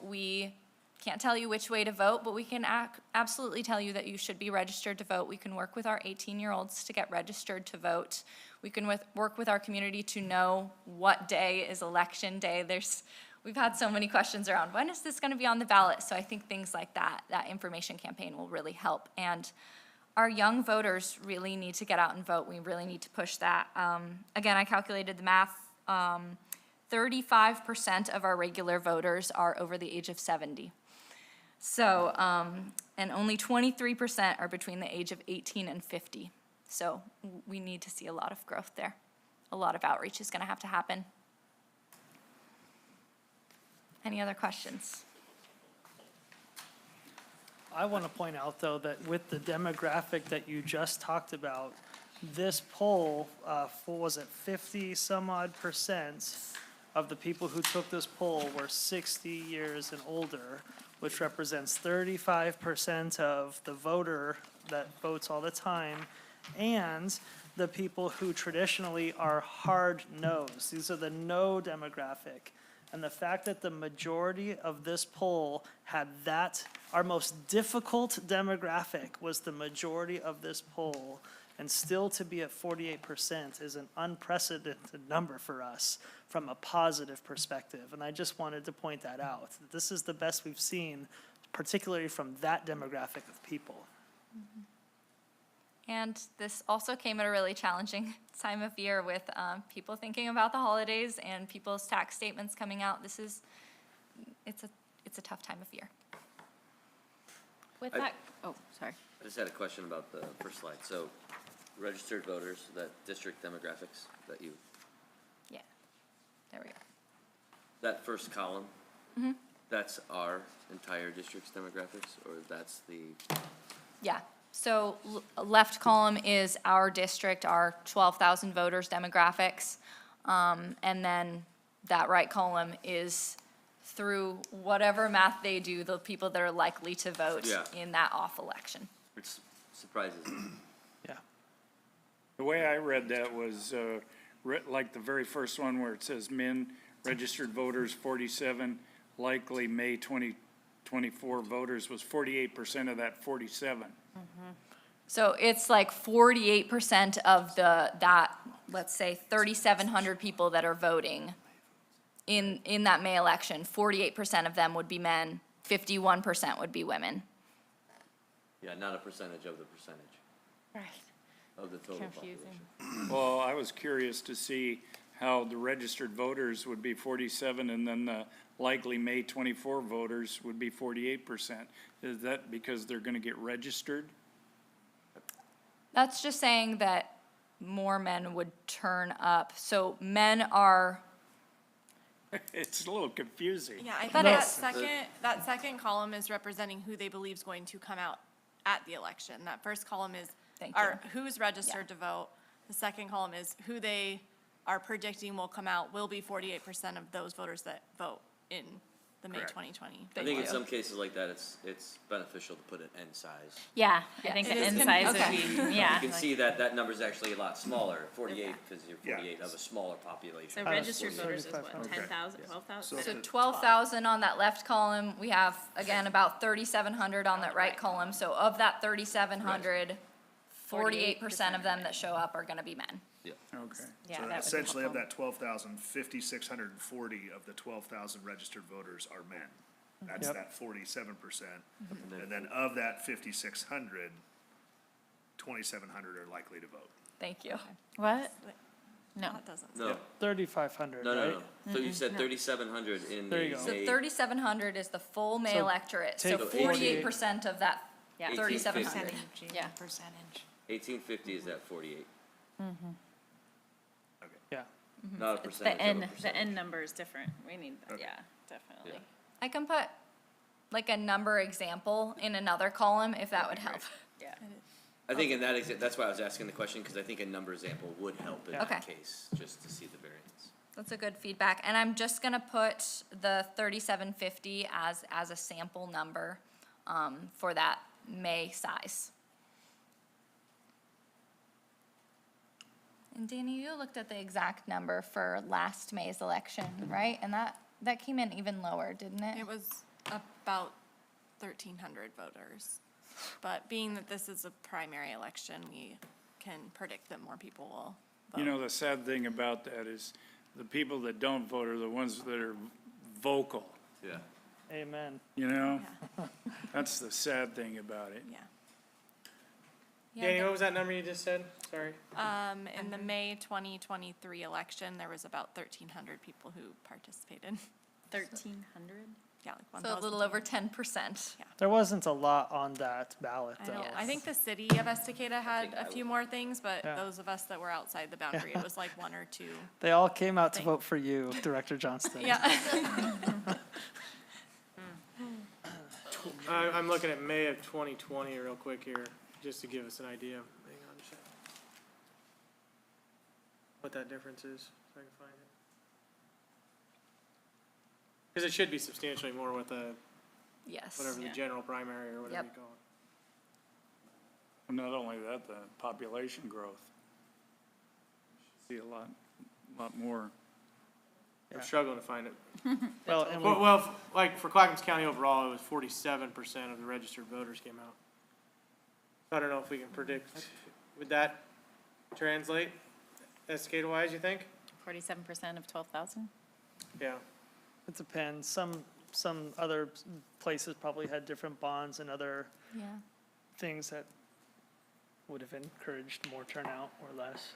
we can't tell you which way to vote, but we can absolutely tell you that you should be registered to vote. We can work with our 18-year-olds to get registered to vote. We can work with our community to know what day is election day. We've had so many questions around, when is this going to be on the ballot? So I think things like that information campaign will really help. And our young voters really need to get out and vote. We really need to push that. Again, I calculated the math. 35% of our regular voters are over the age of 70. So, and only 23% are between the age of 18 and 50. So we need to see a lot of growth there. A lot of outreach is going to have to happen. Any other questions? I want to point out, though, that with the demographic that you just talked about, this poll, what was it, 50-some-odd% of the people who took this poll were 60 years and older, which represents 35% of the voter that votes all the time, and the people who traditionally are hard-nosed. These are the no demographic. And the fact that the majority of this poll had that, our most difficult demographic was the majority of this poll, and still to be at 48% is an unprecedented number for us from a positive perspective. And I just wanted to point that out. This is the best we've seen, particularly from that demographic of people. And this also came at a really challenging time of year with people thinking about the holidays and people's tax statements coming out. It's a tough time of year. With I- that, oh, sorry. I just had a question about the first slide. So registered voters, that district demographics that you, Yeah, there we go. that first column, that's our entire district's demographics, or that's the, Yeah, so left column is our district, our 12,000 voters demographics. And then that right column is through whatever math they do, the people that are likely to vote Yeah. in that off election. which surprises me. Yeah. The way I read that was, like the very first one where it says men, registered voters 47, likely May 2024 voters was 48% of that 47. So it's like 48% of that, let's say 3,700 people that are voting in that May election, 48% of them would be men, 51% would be women. Yeah, not a percentage of the percentage Right. of the total Confusing. population. Well, I was curious to see how the registered voters would be 47 and then the likely May 24 voters would be 48%. Is that because they're going to get registered? That's just saying that more men would turn up. So men are, It's a little confusing. Yeah, I think But that second column is representing who they believe is going to come out at the election. That first column is Thank you. who's registered to vote. The second column is who they are predicting will come out, will be 48% of those voters that vote in the May Correct. 2020. I Thank think in you. some cases like that, it's beneficial to put an end size. Yeah, I think It the is end size confusing. would be, yeah. You can see that number's actually a lot smaller, 48, because you're Yeah. 48 of a smaller population. So registered voters is what, 35,000. 10,000, 12,000? so 12,000 on that left column. We have, again, about 3,700 on that right column. So of that 3,700, 48% of them that show up are gonna be men. Okay. Yeah, So that would be essentially of helpful. that 12,000, 5,640 of the 12,000 registered voters are men. That's Yep. that 47%. And then of that 5,600, 2,700 are likely to vote. Thank you. What? No. That doesn't. No, 3,500, no, right? no, no. So you said 3,700 in There you the go. So May. 3,700 is the full May So electorate. So take 48% of that Yeah. 3,700. Yeah. Percentage. 1850 is that 48, Yeah. not a It's percentage the of a N, the percentage. N number is different. We need, Okay. yeah, definitely. Yeah. I can put like a number example in another column if that would help. Yeah. I think in that, that's why I was asking the question, because I think a number example would help in that Okay. case, just to see the variance. That's a good feedback. And I'm just gonna put the 3,750 as a sample number for that May size. And Danny, you looked at the exact number for last May's election, right? And that came in even lower, didn't it? It was about 1,300 voters. But being that this is a primary election, we can predict that more people will vote. You know, the sad thing about that is the people that don't vote are the ones that are vocal, Yeah. Amen. you know? Yeah, That's the sad thing about it. yeah. Danny, what was that number you just said? Sorry. In the May 2023 election, there was about 1,300 people who participated. 1,300? Yeah, like So a 1,000. little over 10%. There wasn't a lot on that ballot, I though. know. I think the city of Estacada had a few more things, but Yeah. those of us that were outside the boundary, it was like one or two. They all came out to vote for you, Director Johnston. Yeah. I'm looking at May of 2020 real quick here, just to give us an idea. Hang on a second. What that difference is, so I can find it. Because it should be substantially more with the, Yes. whatever the Yeah. general primary or whatever you Yep. call it. And not only that, the population growth. See a lot more. I'm struggling to find it. Well, and Well, like for Clackamas County overall, it was 47% of the registered voters came out. I don't know if we can predict, would that translate Estacada-wise, you think? 47% of 12,000? Yeah. it depends. Some other places probably had different bonds and other Yeah. things that would have encouraged more turnout or less.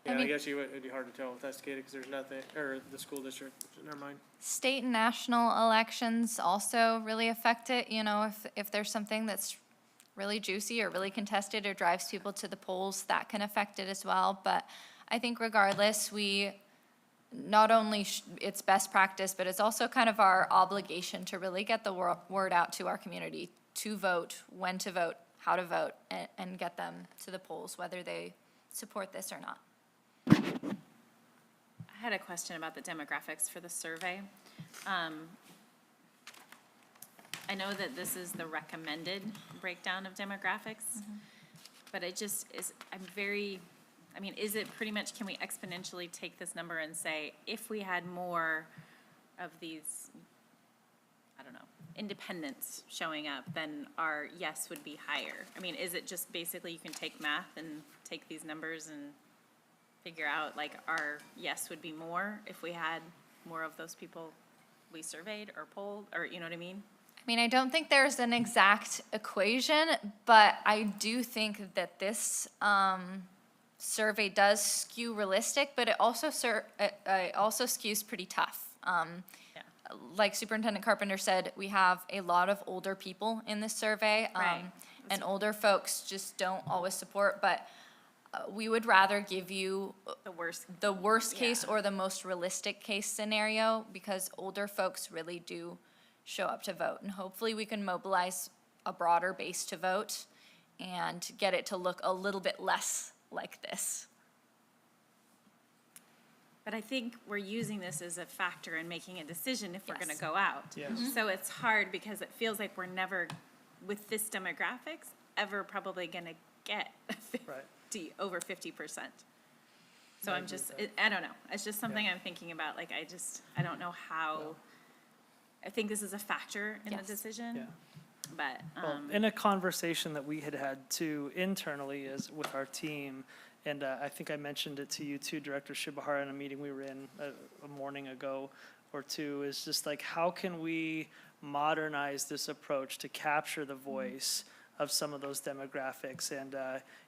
Yeah, I mean- guess it'd be hard to tell with Estacada because there's nothing, or the school district, never mind. State and national elections also really affect it, you know, if there's something that's really juicy or really contested or drives people to the polls, that can affect it as well. But I think regardless, we not only, it's best practice, but it's also kind of our obligation to really get the word out to our community, to vote, when to vote, how to vote, and get them to the polls, whether they support this or not. I had a question about the demographics for the survey. I know that this is the recommended breakdown of demographics, but it just is, I mean, is it pretty much, can we exponentially take this number and say, if we had more of these, I don't know, independents showing up, then our yes would be higher? I mean, is it just basically you can take math and take these numbers and figure out, like, our yes would be more if we had more of those people we surveyed or polled, or, you know what I mean? I mean, I don't think there's an exact equation, but I do think that this survey does skew realistic, but it also skews pretty tough. Yeah. Like Superintendent Carpenter said, we have a lot of older people in this survey. Right. And older folks just don't always support, but we would rather give you The worst. the worst case or the most realistic case scenario, because older folks really do show up to vote. And hopefully we can mobilize a broader base to vote and get it to look a little bit less like this. But I think we're using this as a factor in making a decision if we're Yes. gonna go out. Yes. So it's hard because it feels like we're never, with this demographics, ever probably gonna get Right. over 50%. So I I'm agree just, with I don't know, it's just something I'm thinking about, like, I don't know how, I think this is a factor in the Yes. decision. Yeah. But, Well, in a conversation that we had too internally is with our team, and I think I mentioned it to you too, Director Shibahara, in a meeting we were in a morning ago or two, is just like, how can we modernize this approach to capture the voice of some of those demographics? And,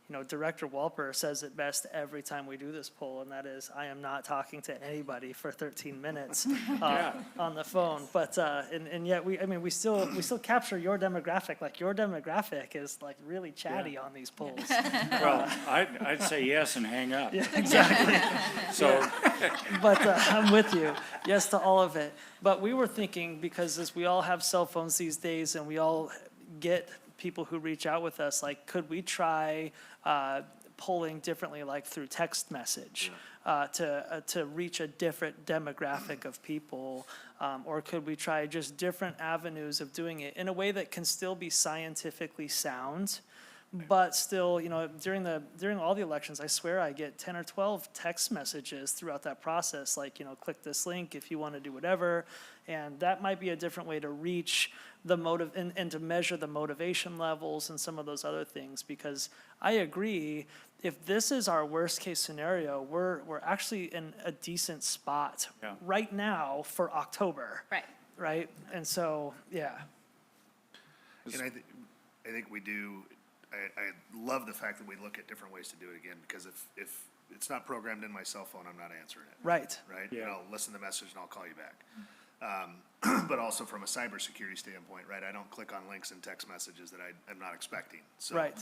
you know, Director Walper says it best every time we do this poll, and that is, I am not talking to anybody for 13 minutes on the phone. But, and yet we still capture your demographic. Like, your demographic is like really chatty on these polls. Well, I'd say yes and hang up. Yeah, exactly. So, But I'm with you. Yes to all of it. But we were thinking, because as we all have cell phones these days and we all get people who reach out with us, like, could we try polling differently, like through text message, to reach a different demographic of people? Or could we try just different avenues of doing it in a way that can still be scientifically sound, but still, you know, during all the elections, I swear I get 10 or 12 text messages throughout that process, like, you know, click this link if you want to do whatever. And that might be a different way to reach the motive and to measure the motivation levels and some of those other things. Because I agree, if this is our worst case scenario, we're actually in a decent spot right now for October. right. Right? And so, yeah. And I think we do, I love the fact that we look at different ways to do it again, because if it's not programmed in my cell phone, I'm not answering it. Right. Right? Yeah. And I'll listen to the message and I'll call you back. But also from a cybersecurity standpoint, right, I don't click on links and text messages that I'm not expecting. So, Right.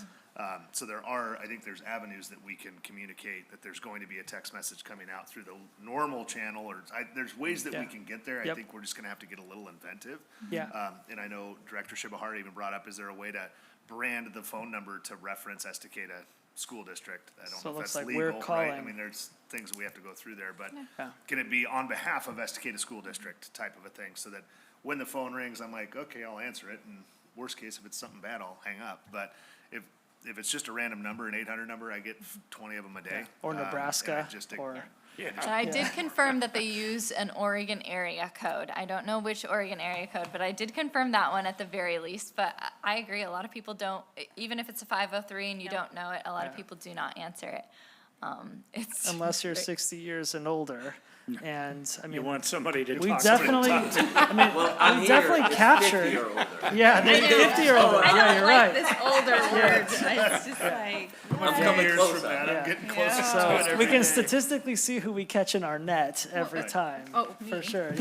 So I think there's avenues that we can communicate, that there's going to be a text message coming out through the normal channel, or there's ways that we Yeah. can get there. I Yep. think we're just gonna have to get a little inventive. Yeah. And I know Director Shibahara even brought up, is there a way to brand the phone number to reference Estacada School District? I So don't it know if looks that's like we're legal, right? I calling. mean, there's things we have to go through there, but Yeah. can it be on behalf of Estacada School District type of a thing, so that when the phone rings, I'm like, okay, I'll answer it, and worst case, if it's something bad, I'll hang up. But if it's just a random number, an 800 number, I get 20 of them a day. Or and I Nebraska, just- or, But I did confirm that they use an Oregon area code. I don't know which Oregon area code, but I did confirm that one at the very least. But I agree, a lot of people don't, even if it's a 503 and you don't know it, a lot of Yeah. people do not answer it. It's. unless you're 60 years and older. And, I You mean, want somebody to we talk. definitely, I mean, Well, I'm we here, definitely it's captured. 50 or older. Yeah, the 50 year old, yeah, you're right. This older word, it's just like. I'm coming Years close. from that, Yeah. I'm getting closer to it So every we can day. statistically see who we catch in our net every Right. time, Oh, for me. sure.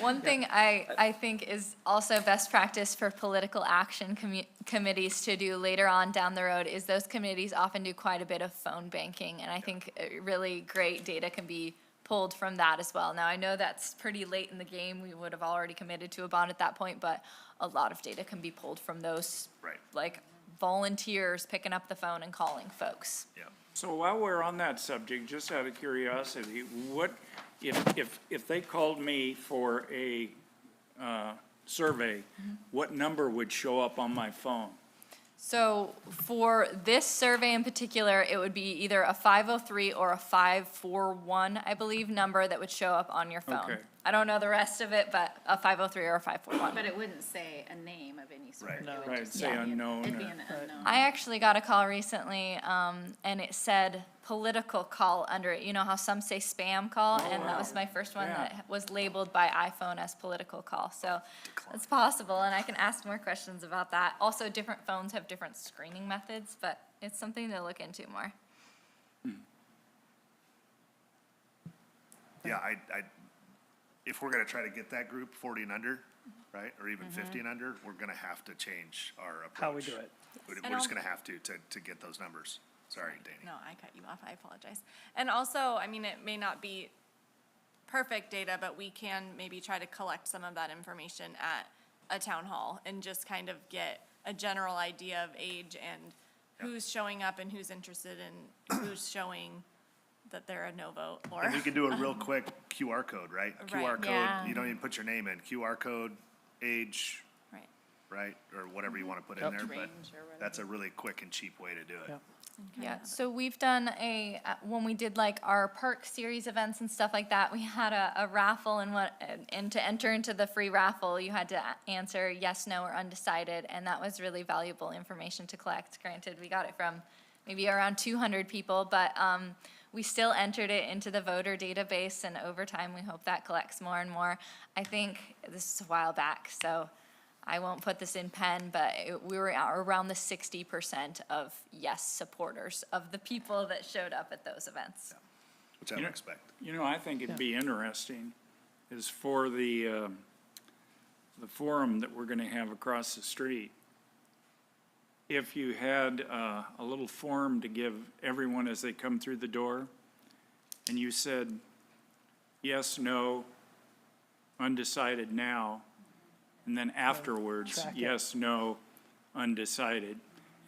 One thing I think is also best practice for political action committees to do later on down the road is those committees often do quite a bit of phone banking, and I think really great data can be pulled from that as well. Now, I know that's pretty late in the game, we would have already committed to a bond at that point, but a lot of data can be pulled from those, Right. like, volunteers picking up the phone and calling folks. Yeah. So while we're on that subject, just out of curiosity, what, if they called me for a survey, what number would show up on my phone? So for this survey in particular, it would be either a 503 or a 541, I believe, number that would show up on your phone. Okay. I don't know the rest of it, but a 503 or a 541. But it wouldn't say a name of any sort. Right. It No. would Right, just say be- unknown It'd be or- an unknown. I actually got a call recently, and it said political call under it. You know how some say spam call? And that was my first one Yeah. that was labeled by iPhone as political call. So it's possible, and I can ask more questions about that. Also, different phones have different screening methods, but it's something to look into more. Yeah, if we're gonna try to get that group 40 and under, right, or even 50 and under, we're gonna have to change our approach. How we do it. We're And just I'll- gonna have to get those numbers. Sorry, Danny. No, I cut you off, I apologize. And also, I mean, it may not be perfect data, but we can maybe try to collect some of that information at a town hall and just kind of get a general idea of age and who's showing up and who's interested and who's showing that they're a no vote or. And we can do a real quick QR code, right? QR code, Yeah. you don't even put your name in, QR code, age, Right. right, or whatever you wanna put in Yep. there, but Range or whatever. that's a really quick and cheap way to do it. Yep. Yeah, so we've done when we did like our park series events and stuff like that, we had a raffle and to enter into the free raffle, you had to answer yes, no, or undecided, and that was really valuable information to collect. Granted, we got it from maybe around 200 people, but we still entered it into the voter database, and over time, we hope that collects more and more. I think this is a while back, so I won't put this in pen, but we were around the 60% of yes supporters of the people that showed up at those events. Which I You don't know- expect. You know, I think it'd be interesting is for the forum that we're gonna have across the street. If you had a little form to give everyone as they come through the door, and you said, yes, no, undecided now, and then afterwards, track it. yes, no, undecided,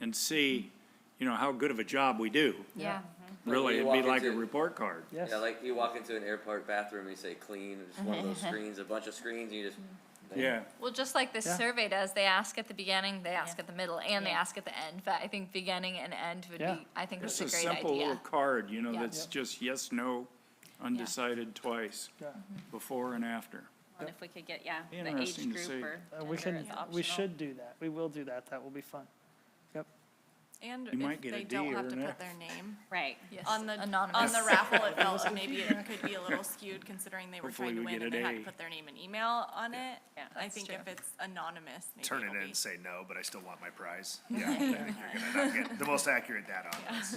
and see, you know, how good of a job we do. Yeah. Really, you it'd be walk like a into- report card. Yes. Yeah, like you walk into an airport bathroom and you say clean, it's one of those screens, a bunch of screens, and you just. Yeah. Well, just like this Yeah. survey does, they ask at the beginning, they ask at the middle, and they ask at the end. But I think beginning and end would Yeah. be, I think that's Just a a great simple little idea. card, you know, Yeah. that's just yes, no, undecided twice, Yeah. before and after. And if we could get, yeah, Be the age interesting to group see. or We gender can, as we optional. should do that. We will do that. That will be fun. Yep. And You might if get a they D don't have or to an put F. their name Right. Yes, on the anonymous. raffle, it felt maybe it could be a little skewed considering they were Hopefully trying to we win get and they an had A. to put their name and email on it. Yeah, I that's think true. if it's anonymous, maybe Turn it it'll in be. and say no, but I still want my prize. Yeah, I think you're gonna not get the most accurate data on this.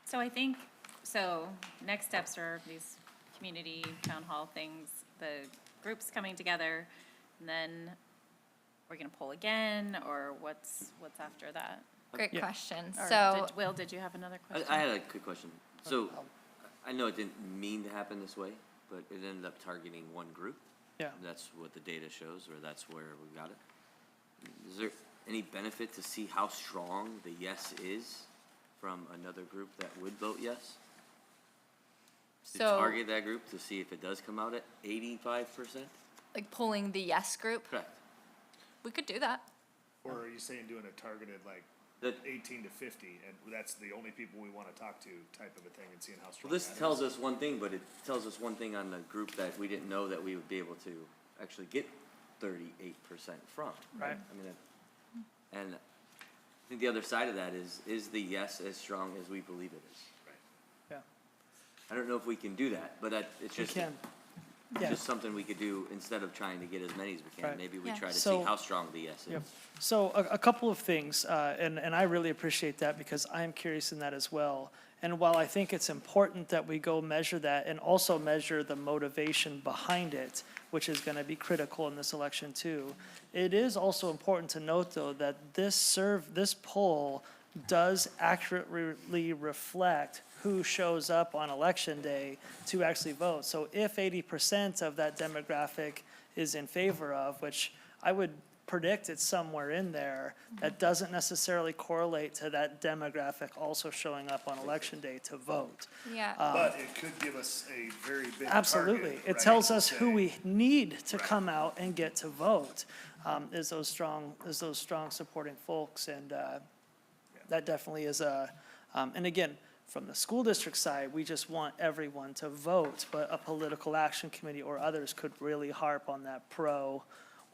So I think, so next steps are these community town hall things, the groups coming together, and then we're gonna poll again, or what's after that? Great Yeah. question. Or So, Will, did you have another question? I had a quick question. So, I know it didn't mean to happen this way, but it ended up targeting one group. Yeah. That's what the data shows, or that's where we got it. Is there any benefit to see how strong the yes is from another group that would vote yes? To So- target that group to see if it does come out at 85%? like pulling the yes group, Correct. we could do that. Or are you saying doing a targeted like That, 18 to 50, and that's the only people we want to talk to type of a thing, and seeing how strong well, this that is? tells us one thing, but it tells us one thing on the group that we didn't know that we would be able to actually get 38% from. Right. I mean, and I think the other side of that is the yes as strong as we believe it is? Yeah, I don't know if we can do that, but it's you just, can. Yeah. just something we could do instead of trying to get as many as we can. Right. Maybe we Yeah. try to see So- how strong the yes is. Yep. So a couple of things, and I really appreciate that because I am curious in that as well. And while I think it's important that we go measure that and also measure the motivation behind it, which is going to be critical in this election too, it is also important to note though that this poll does accurately reflect who shows up on election day to actually vote. So if 80% of that demographic is in favor of, which I would predict it's somewhere in there, that doesn't necessarily correlate to that demographic also showing up on election day to vote. Yeah. But it could give us a very big target. Absolutely. It right, tells to us who say- we need to Right. come out and get to vote, is those strong supporting folks. And that definitely is and again, from the school district side, we just want everyone to vote, but a political action committee or others could really harp on that pro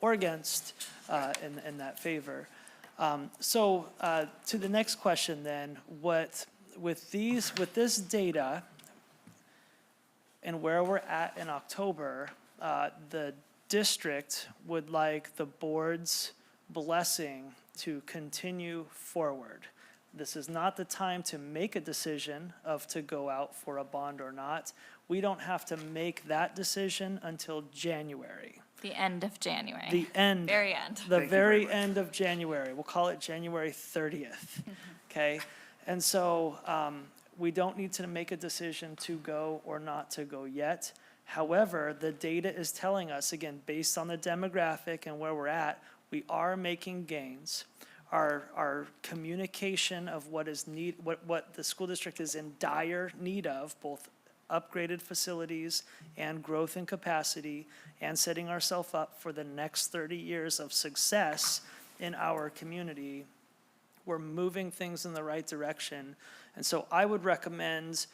or against in that favor. So to the next question then, with this data and where we're at in October, the district would like the board's blessing to continue forward. This is not the time to make a decision of to go out for a bond or not. We don't have to make that decision until January. The end of January. The end. Very end. The Thank you very very much. end of January. We'll call it January 30th, okay? And so we don't need to make a decision to go or not to go yet. However, the data is telling us, again, based on the demographic and where we're at, we are making gains. Our communication of what the school district is in dire need of, both upgraded facilities and growth in capacity, and setting ourselves up for the next 30 years of success in our community. We're moving things in the right direction. And so I would recommend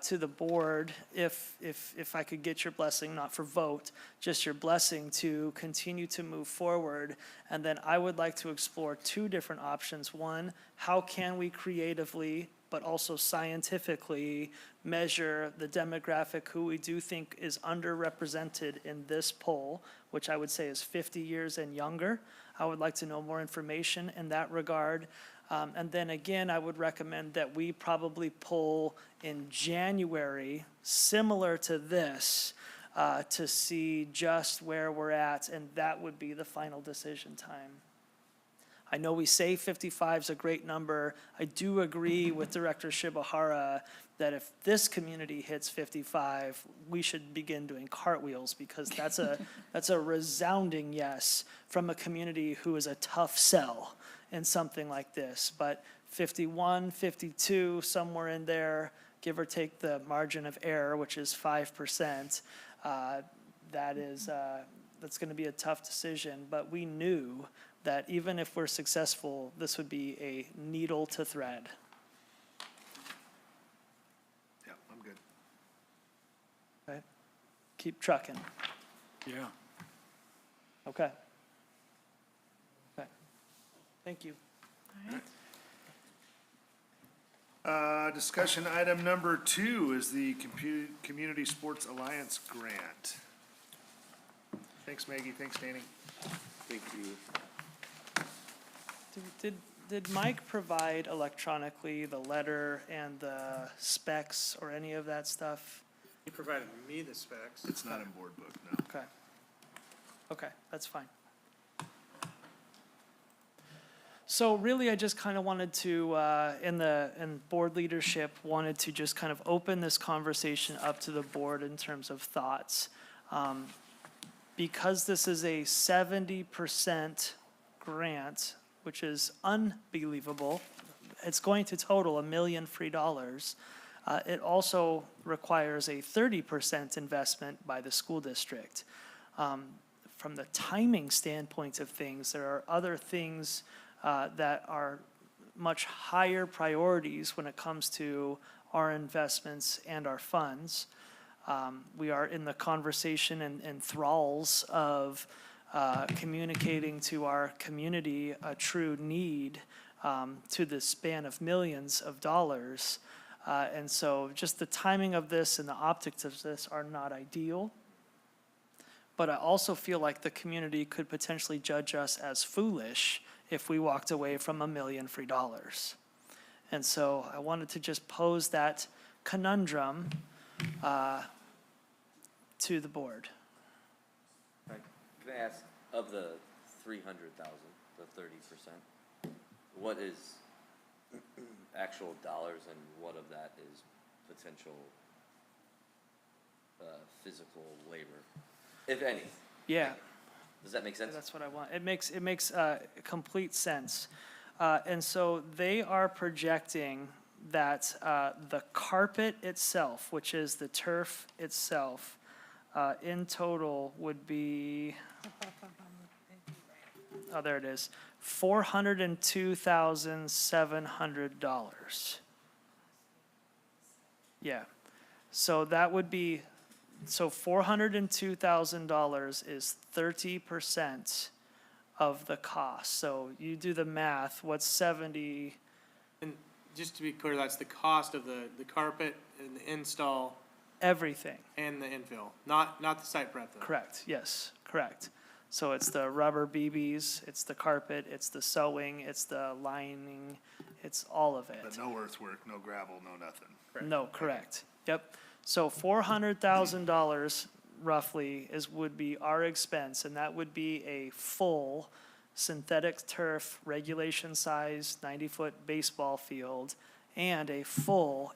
to the board, if I could get your blessing, not for vote, just your blessing to continue to move forward. And then I would like to explore two different options. One, how can we creatively, but also scientifically, measure the demographic who we do think is underrepresented in this poll, which I would say is 50 years and younger. I would like to know more information in that regard. And then again, I would recommend that we probably poll in January, similar to this, to see just where we're at, and that would be the final decision time. I know we say 55 is a great number. I do agree with Director Shibahara that if this community hits 55, we should begin doing cartwheels, because that's a resounding yes from a community who is a tough sell in something like this. But 51, 52, somewhere in there, give or take the margin of error, which is 5%, that's going to be a tough decision. But we knew that even if we're successful, this would be a needle to thread. Yeah, I'm good. Okay? Keep trucking. Yeah. Okay. Okay. Thank you. Discussion item number 2 is the Community Sports Alliance grant. Thanks, Maggie. Thanks, Danny. Thank you. Did Mike provide electronically the letter and the specs or any of that stuff? He provided me the specs. It's not in board book, no. Okay. Okay, that's fine. So really, I just kind of wanted to, in board leadership, wanted to just kind of open this conversation up to the board in terms of thoughts. Because this is a 70% grant, which is unbelievable, it's going to total $1 million free dollars. It also requires a 30% investment by the school district. From the timing standpoint of things, there are other things that are much higher priorities when it comes to our investments and our funds. We are in the conversation and thralls of communicating to our community a true need to the span of millions of dollars. And so just the timing of this and the optics of this are not ideal. But I also feel like the community could potentially judge us as foolish if we walked away from $1 million free dollars. And so I wanted to just pose that conundrum to the board. Can I ask, of the 300,000, the 30%, what is actual dollars and what of that is potential physical labor, if any? Yeah. Does that make sense? That's what I want. It makes complete sense. And so they are projecting that the carpet itself, which is the turf itself, in total would be, oh, there it is, $402,700. Yeah. So that would be, so $402,000 is 30% of the cost. So you do the math, what's 70? And just to be clear, that's the cost of the carpet and the install Everything. and the infill, not the site prep though. Correct, yes, correct. So it's the rubber BBs, it's the carpet, it's the sewing, it's the lining, it's all of it. But no earthwork, no gravel, no nothing. No, correct, yep. So $400,000 roughly would be our expense, and that would be a full synthetic turf, regulation size, 90-foot baseball field, and a full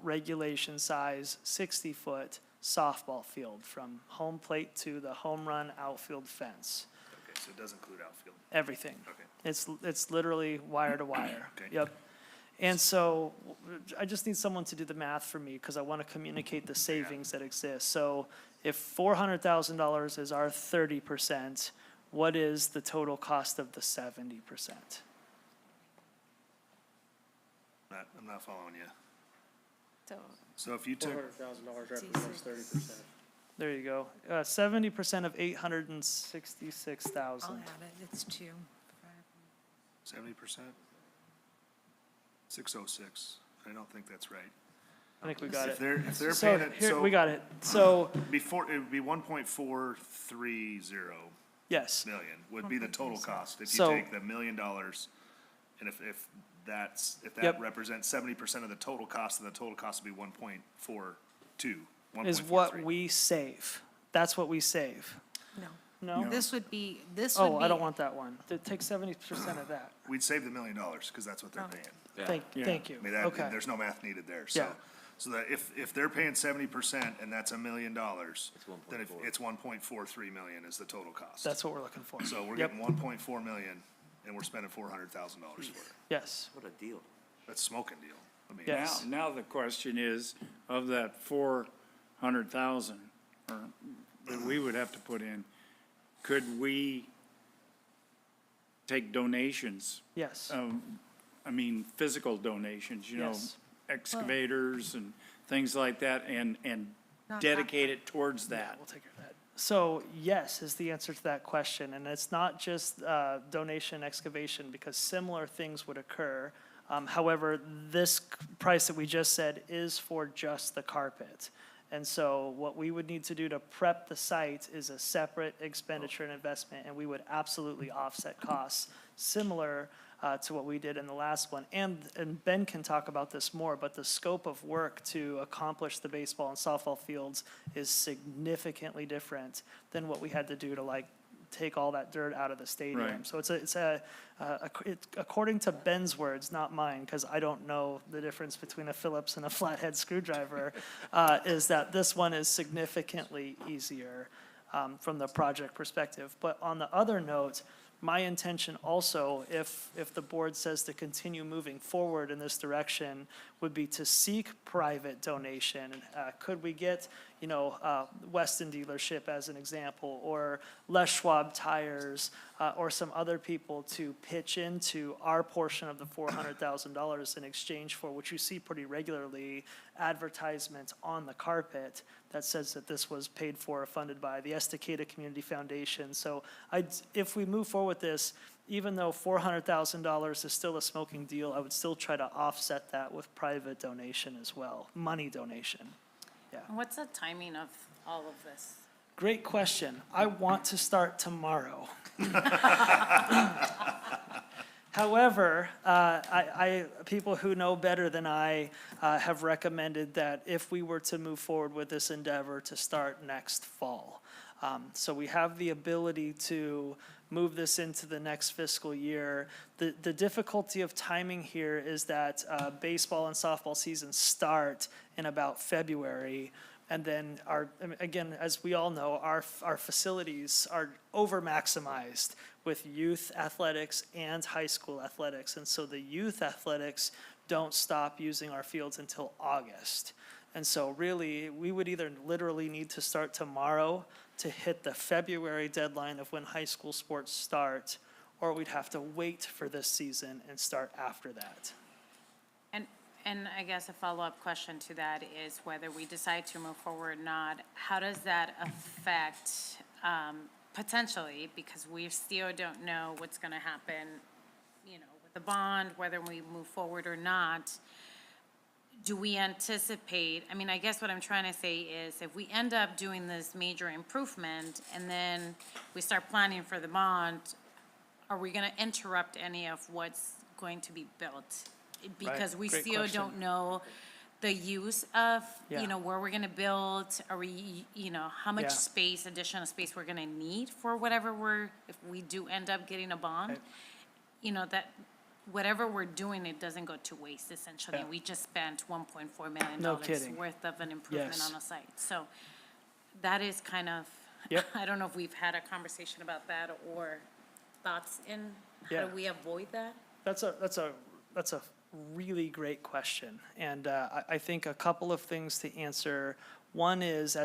regulation size, 60-foot softball field from home plate to the home run outfield fence. Okay, so it does include outfield. Everything. Okay. It's literally wire to wire. Okay. Yep. And so I just need someone to do the math for me because I want to communicate the savings that exist. So if $400,000 is our 30%, what is the total cost of the 70%? I'm not following you. So So if you took, $400,000 represents 30%. There you go. 70% of 866,000. I'll have it, it's 2. 70%? 606. I don't think that's right. I think we got If it. they're So paying it, here, we got it. So, before, it would be 1.430 yes, million would be the total cost. If you So- take the $1 million, and if that Yep. represents 70% of the total cost, then the total cost would be 1.42, 1.43. is what we save. That's what we save. No. No? This would be. Oh, I don't want that one. Take 70% of that. We'd save the $1 million, because that's what they're paying. Yeah. Thank you. I mean, that, Okay. there's no math needed there, Yeah. so that if they're paying 70% and that's $1 million, then It's 1.4. it's 1.43 million is the total cost. That's what we're looking for. So we're Yep. getting 1.4 million, and we're spending $400,000 for it. Yes, What a deal. That's smoking deal. I mean, Yes. Now the question is, of that 400,000, or that we would have to put in, could we take donations? yes. I mean, physical donations, you know, Yes. excavators and things like that, and Not dedicate it towards Yeah, that. we'll take care of that. So yes is the answer to that question, and it's not just donation excavation, because similar things would occur. However, this price that we just said is for just the carpet. And so what we would need to do to prep the site is a separate expenditure and investment, and we would absolutely offset costs similar to what we did in the last one. And Ben can talk about this more, but the scope of work to accomplish the baseball and softball fields is significantly different than what we had to do to like take all that dirt out of the stadium. Right. So it's according to Ben's words, not mine, because I don't know the difference between a Phillips and a flathead screwdriver, is that this one is significantly easier from the project perspective. But on the other note, my intention also, if the board says to continue moving forward in this direction, would be to seek private donation. Could we get, Weston dealership as an example, or Les Schwab tires, or some other people to pitch into our portion of the $400,000 in exchange for, which you see pretty regularly, advertisements on the carpet that says that this was paid for or funded by the Estacada Community Foundation. So if we move forward with this, even though $400,000 is still a smoking deal, I would still try to offset that with private donation as well, money donation. Yeah. What's the timing of all of this? Great question. I want to start tomorrow. However, people who know better than I have recommended that if we were to move forward with this endeavor, to start next fall. So we have the ability to move this into the next fiscal year. The difficulty of timing here is that baseball and softball seasons start in about February. And then again, as we all know, our facilities are over maximized with youth athletics and high school athletics. And so the youth athletics don't stop using our fields until August. And so really, we would either literally need to start tomorrow to hit the February deadline of when high school sports start, or we'd have to wait for this season and start after that. And I guess a follow-up question to that is whether we decide to move forward or not, how does that affect, potentially, because we still don't know what's gonna happen, with the bond, whether we move forward or not. Do we anticipate, I guess what I'm trying to say is, if we end up doing this major improvement and then we start planning for the bond, are we gonna interrupt any of what's going to be built? Because we Great still question. don't know the use of, Yeah. Where we're gonna build, are we, how much Yeah. space, additional space we're gonna need for whatever if we do end up getting a bond. Right. That whatever we're doing, it doesn't go to waste essentially. Yeah. We just spent $1.4 million No kidding. worth of an improvement Yes. on a site. So that is kind of, Yep. I don't know if we've had a conversation about that or thoughts in how Yeah. do we avoid that? That's a really great question. And I think a couple of things to answer. One is,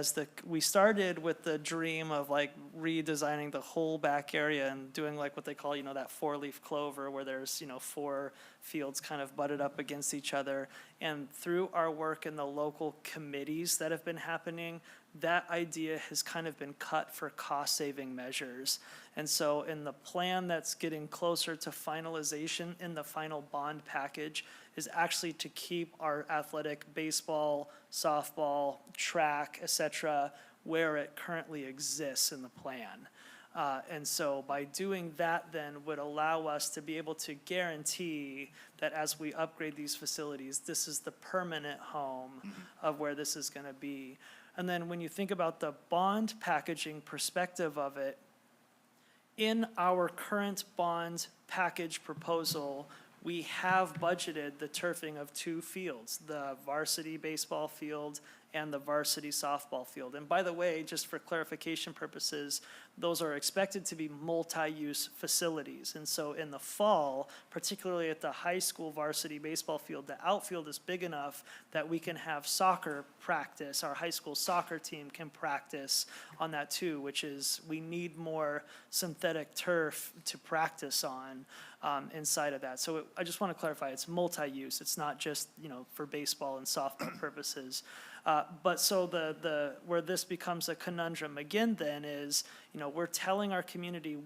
we started with the dream of like redesigning the whole back area and doing like what they call, that 4-leaf clover, where there's, 4 fields kind of butted up against each other. And through our work in the local committees that have been happening, that idea has kind of been cut for cost-saving measures. And so in the plan that's getting closer to finalization in the final bond package is actually to keep our athletic baseball, softball, track, et cetera, where it currently exists in the plan. And so by doing that then would allow us to be able to guarantee that as we upgrade these facilities, this is the permanent home of where this is gonna be. And then when you think about the bond packaging perspective of it, in our current bond package proposal, we have budgeted the turfing of 2 fields, the varsity baseball field and the varsity softball field. And by the way, just for clarification purposes, those are expected to be multi-use facilities. And so in the fall, particularly at the high school varsity baseball field, the outfield is big enough that we can have soccer practice. Our high school soccer team can practice on that too, which is we need more synthetic turf to practice on inside of that. So I just want to clarify, it's multi-use. It's not just, for baseball and softball purposes. But so where this becomes a conundrum again then is, we're telling our community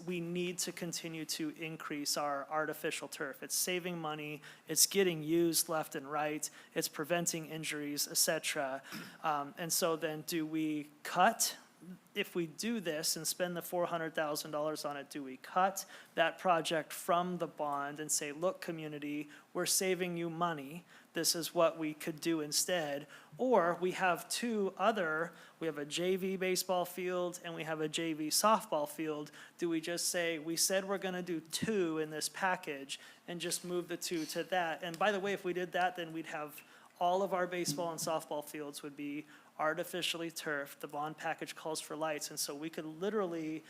we need to continue to increase our artificial turf. It's saving money, it's getting used left and right, it's preventing injuries, et cetera. And so then do we cut? If we do this and spend the $400,000 on it, do we cut that project from the bond and say, look, community, we're saving you money, this is what we could do instead? Or we have we have a JV baseball field and we have a JV softball field. Do we just say, we said we're gonna do 2 in this package and just move the 2 to that? And by the way, if we did that, then we'd have all of our baseball and softball fields would be artificially turfed. The bond package calls for lights, and so we could literally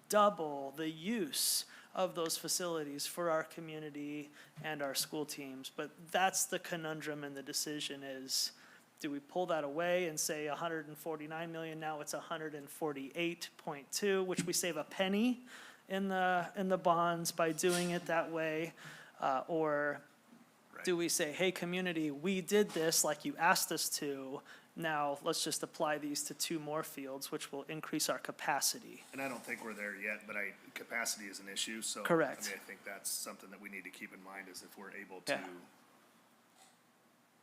double the use of those facilities for our community and our school teams. But that's the conundrum, and the decision is, do we pull that away and say 149 million, now it's 148.2, which we save a penny in the bonds by doing it that way, or do we say, hey, community, we did this like you asked us to, now let's just apply these to 2 more fields, which will increase our capacity. And I don't think we're there yet, but capacity is an issue, so. Correct. I think that's something that we need to keep in mind, is if we're able Yeah.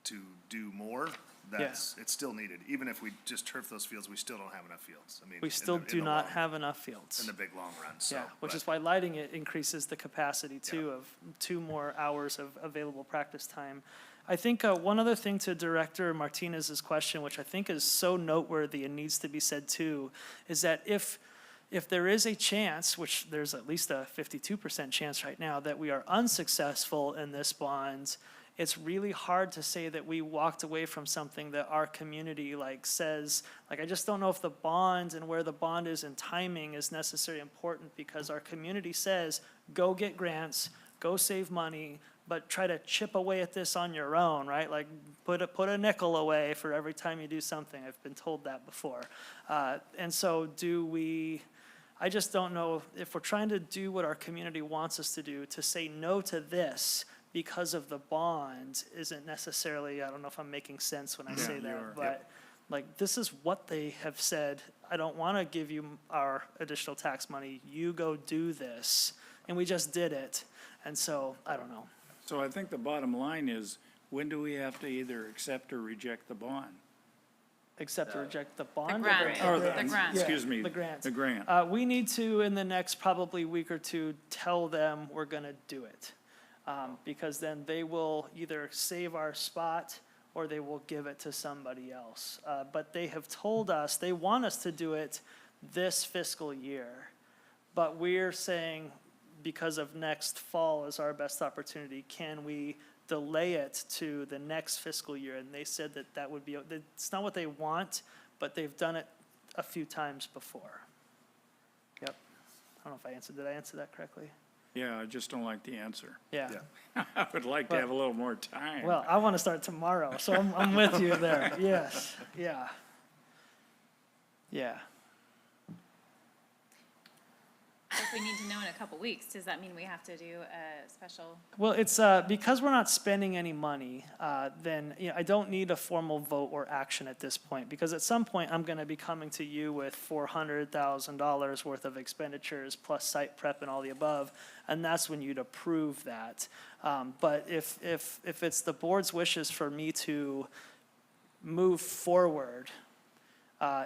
to do more, it's still needed. Even if we just turf those fields, we still don't have enough fields. I mean, We still do not have enough fields. in the big long run, so. Yeah, which but- is why lighting it increases the capacity too of 2 more hours of available practice time. I think one other thing to Director Martinez's question, which I think is so noteworthy and needs to be said too, is that if there is a chance, which there's at least a 52% chance right now, that we are unsuccessful in this bond, it's really hard to say that we walked away from something that our community says, I just don't know if the bond and where the bond is in timing is necessarily important, because our community says, go get grants, go save money, but try to chip away at this on your own, right? Put a nickel away for every time you do something. I've been told that before. And so I just don't know if we're trying to do what our community wants us to do, to say no to this because of the bond isn't necessarily, I don't know if I'm making sense when I say you are. that, but this is what they have said. I don't want to give you our additional tax money. You go do this. And we just did it. And so, I don't know. So I think the bottom line is, when do we have to either accept or reject the bond? Accept or reject the bond? grant. Or The grant. Excuse me. The grant. The grant. We need to, in the next probably week or 2, tell them we're gonna do it. Because then they will either save our spot or they will give it to somebody else. But they have told us, they want us to do it this fiscal year. But we're saying, because of next fall as our best opportunity, can we delay it to the next fiscal year? And they said that would be, it's not what they want, but they've done it a few times before. Yep. I don't know if did I answer that correctly? Yeah, I just don't like the answer. Yeah. I would like to have a little more time. Well, I want to start tomorrow, so I'm with you there. Yes, yeah. Yeah. If we need to know in a couple weeks, does that mean we have to do a special? Well, it's, because we're not spending any money, then, I don't need a formal vote or action at this point, because at some point, I'm gonna be coming to you with $400,000 worth of expenditures plus site prep and all the above, and that's when you'd approve that. But if it's the board's wishes for me to move forward,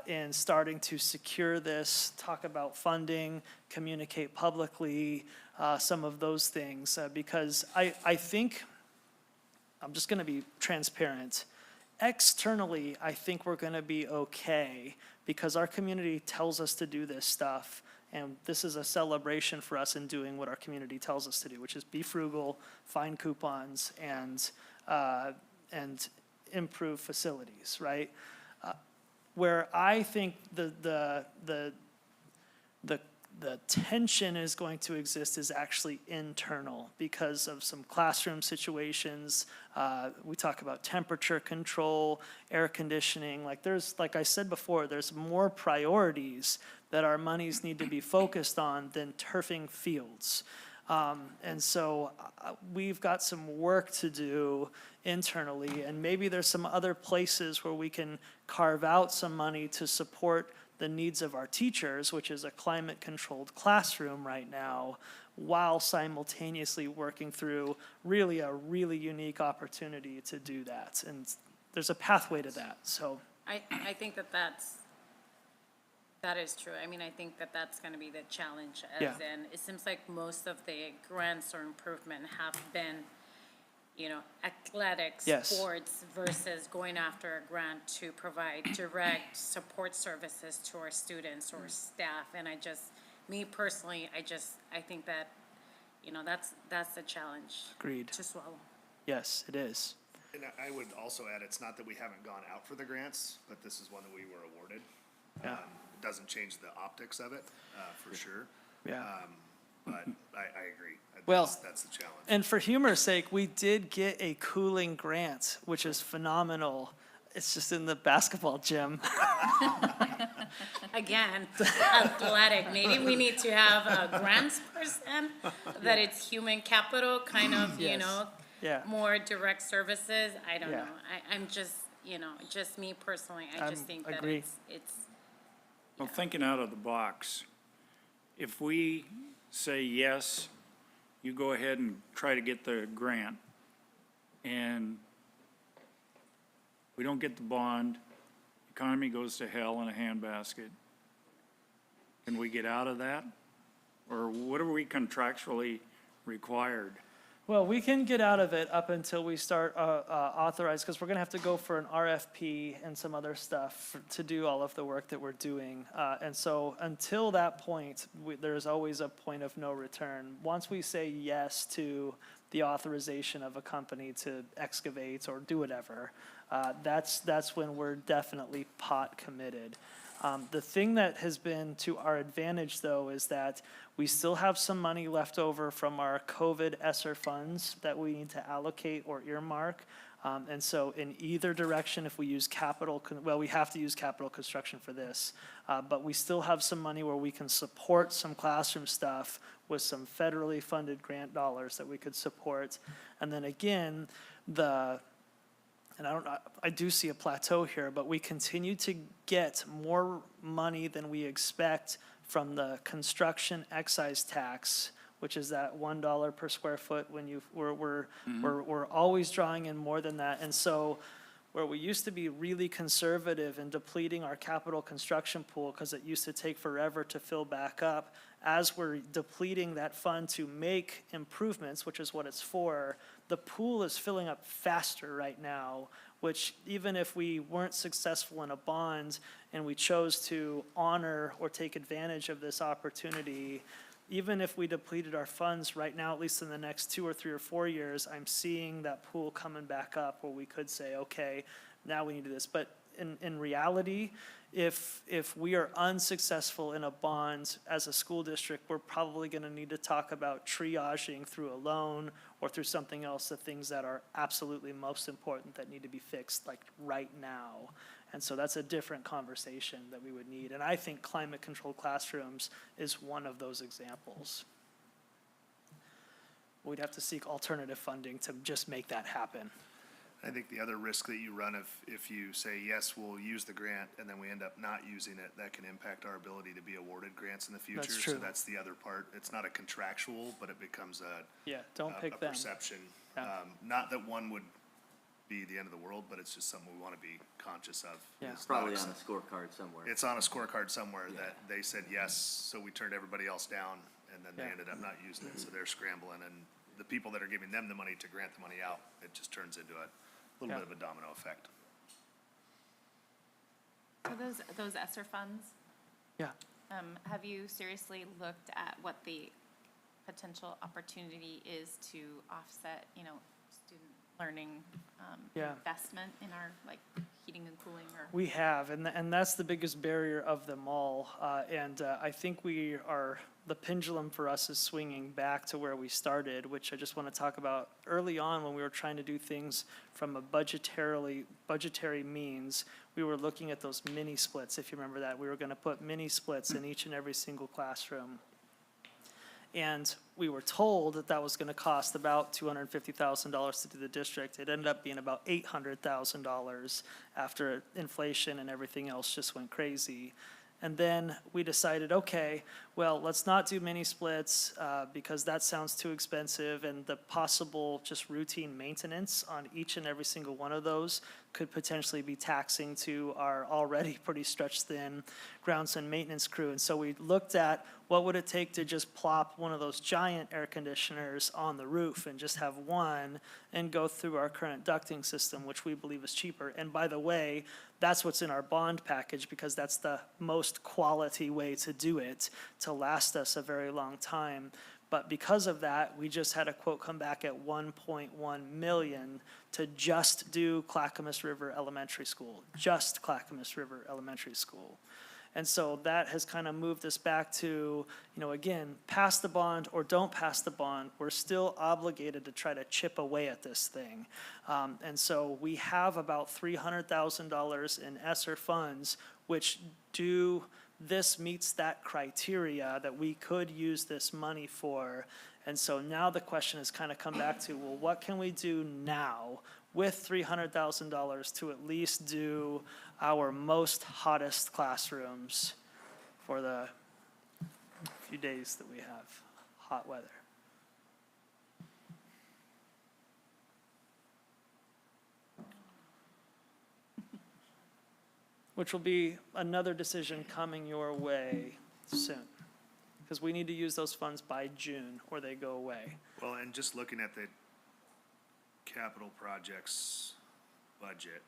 in starting to secure this, talk about funding, communicate publicly, some of those things, because I think, I'm just gonna be transparent. Externally, I think we're gonna be okay, because our community tells us to do this stuff, and this is a celebration for us in doing what our community tells us to do, which is be frugal, find coupons, and improve facilities, right? Where I think the tension is going to exist is actually internal, because of some classroom situations. We talk about temperature control, air conditioning. Like I said before, there's more priorities that our monies need to be focused on than turfing fields. And so we've got some work to do internally, and maybe there's some other places where we can carve out some money to support the needs of our teachers, which is a climate-controlled classroom right now, while simultaneously working through really a really unique opportunity to do that. And there's a pathway to that, so. I think that is true. I mean, I think that's gonna be the challenge, Yeah. as in, it seems like most of the grants or improvement have been, athletics, Yes. sports, versus going after a grant to provide direct support services to our students or staff. And me personally, I think that, that's a challenge Agreed. to swallow. Yes, it is. And I would also add, it's not that we haven't gone out for the grants, but this is one that we were awarded. Yeah. It doesn't change the optics of it, for sure. Yeah. But I agree. Well, That's the challenge. And for humor's sake, we did get a cooling grant, which is phenomenal. It's just in the basketball gym. Again, athletic, maybe we need to have a grants person, that it's human capital, kind of, Yes. Yeah. more direct services. I don't Yeah. know. I'm just, just me personally, I just think that agree. it's, Well, thinking out of the box, if we say yes, you go ahead and try to get the grant, and we don't get the bond, economy goes to hell in a handbasket, can we get out of that? Or what are we contractually required? Well, we can get out of it up until we start authorized, because we're going to have to go for an RFP and some other stuff to do all of the work that we're doing. And so until that point, there's always a point of no return. Once we say yes to the authorization of a company to excavate or do whatever, that's when we're definitely pot committed. The thing that has been to our advantage, though, is that we still have some money left over from our COVID ESSER funds that we need to allocate or earmark. And so in either direction, if we use capital, we have to use capital construction for this, but we still have some money where we can support some classroom stuff with some federally funded grant dollars that we could support. And then again, and I do see a plateau here, but we continue to get more money than we expect from the construction excise tax, which is that $1 per square foot we're always drawing in more than that. And so where we used to be really conservative in depleting our capital construction pool, because it used to take forever to fill back up, as we're depleting that fund to make improvements, which is what it's for, the pool is filling up faster right now, which even if we weren't successful in a bond and we chose to honor or take advantage of this opportunity, even if we depleted our funds right now, at least in the next 2 or 3 or 4 years, I'm seeing that pool coming back up where we could say, okay, now we need to do this. But in reality, if we are unsuccessful in a bond as a school district, we're probably going to need to talk about triaging through a loan or through something else, the things that are absolutely most important that need to be fixed like right now. And so that's a different conversation that we would need. And I think climate-controlled classrooms is one of those examples. We'd have to seek alternative funding to just make that happen. I think the other risk that you run if you say, yes, we'll use the grant, and then we end up not using it, that can impact our ability to be awarded grants in the future. That's true. So that's the other part. It's not a contractual, but it becomes Don't a pick them. perception. Yeah. Not that one would be the end of the world, but it's just something we want to be conscious of. Yeah. It's probably on a scorecard somewhere. It's on a scorecard somewhere that they said yes, so we turned everybody else down, and then they Yeah. ended up not using it, so they're scrambling, and the people that are giving them the money to grant the money out, it just turns into a little Yeah. bit of a domino effect. So those ESSER funds, Yeah. have you seriously looked at what the potential opportunity is to offset, student learning Yeah. investment in our, like, heating and cooling or? We have, and that's the biggest barrier of them all. I think the pendulum for us is swinging back to where we started, which I just want to talk about early on when we were trying to do things from a budgetary means. We were looking at those mini splits, if you remember that. We were going to put mini splits in each and every single classroom. And we were told that that was gonna cost about $250,000 to do the district. It ended up being about $800,000 after inflation and everything else just went crazy. And then we decided, okay, well, let's not do mini splits because that sounds too expensive, and the possible just routine maintenance on each and every single one of those could potentially be taxing to our already pretty stretched thin grounds and maintenance crew. And so we looked at what would it take to just plop one of those giant air conditioners on the roof and just have one and go through our current ducting system, which we believe is cheaper. And by the way, that's what's in our bond package because that's the most quality way to do it to last us a very long time. But because of that, we just had a quote come back at 1.1 million to just do Clackamas River Elementary School, just Clackamas River Elementary School. And so that has kind of moved us back to, again, pass the bond or don't pass the bond, we're still obligated to try to chip away at this thing. And so we have about $300,000 in ESSER funds, which this meets that criteria that we could use this money for. And so now the question has kind of come back to, well, what can we do now with $300,000 to at least do our most hottest classrooms for the few days that we have hot weather? Which will be another decision coming your way soon. Because we need to use those funds by June or they go away. Well, and just looking at the capital projects budget.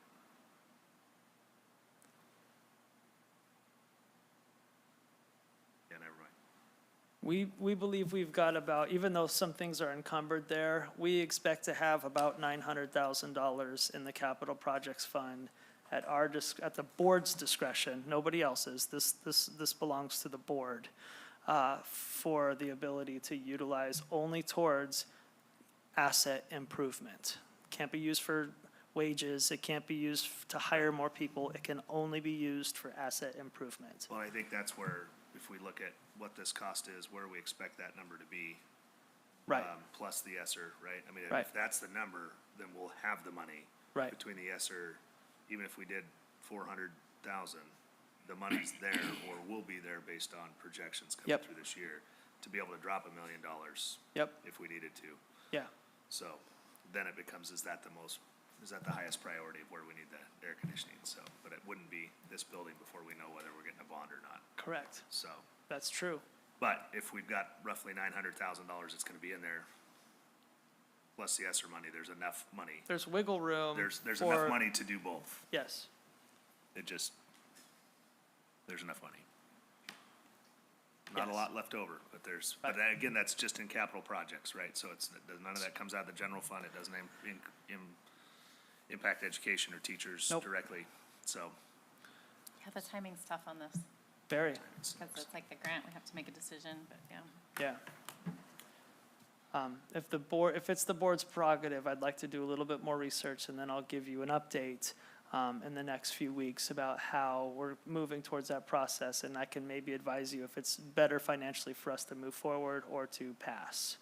Yeah, never mind. We believe we've got about, even though some things are encumbered there, we expect to have about $900,000 in the capital projects fund at at the board's discretion, nobody else's. This belongs to the board for the ability to utilize only towards asset improvement. Can't be used for wages. It can't be used to hire more people. It can only be used for asset improvement. Well, I think that's where, if we look at what this cost is, where we expect that number to be. Right. Plus the ESSER, right? I mean, Right. if that's the number, then we'll have the money. Right. Between the ESSER, even if we did 400,000, the money's there or will be there based on projections coming Yep. through this year to be able to drop $1 million. Yep. If we needed to. Yeah. So then it becomes, is that the highest priority of where we need the air conditioning? So, but it wouldn't be this building before we know whether we're getting a bond or not. Correct. So, That's true. but if we've got roughly $900,000 that's gonna be in there, plus the ESSER money, there's enough money. There's wiggle room. There's for- enough money to do both. Yes. There's enough money. Not a lot left over, but but again, that's just in capital projects, right? So none of that comes out of the general fund. It doesn't impact education or teachers Nope. directly, so. Yeah, the timing's tough on this, Very. because it's like the grant, we have to make a decision, but yeah. Yeah. If it's the board's prerogative, I'd like to do a little bit more research, and then I'll give you an update in the next few weeks about how we're moving towards that process, and I can maybe advise you if it's better financially for us to move forward or to pass.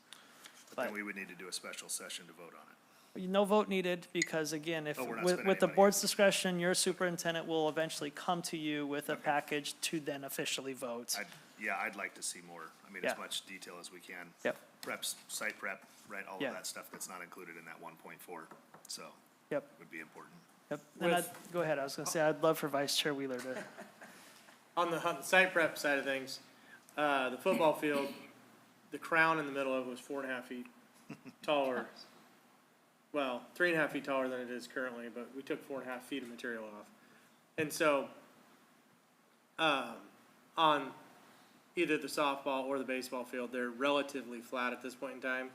But then we would need to do a special session to vote on it. No vote needed, because again, if, Oh, we're not with spending the any money. board's discretion, your superintendent will eventually come to you with a package to then officially vote. I'd like to see more. I mean, Yeah. as much detail as we can. Yep. Preps, site prep, right, all Yeah. of that stuff that's not included in that 1.4, so. Yep. Would be important. Yep. And go ahead, I was gonna say, I'd love for Vice Chair Wheeler to, On the site prep side of things, the football field, the crown in the middle of it was 4.5 feet taller. Well, 3.5 feet taller than it is currently, but we took 4.5 feet of material off. And so, on either the softball or the baseball field, they're relatively flat at this point in time.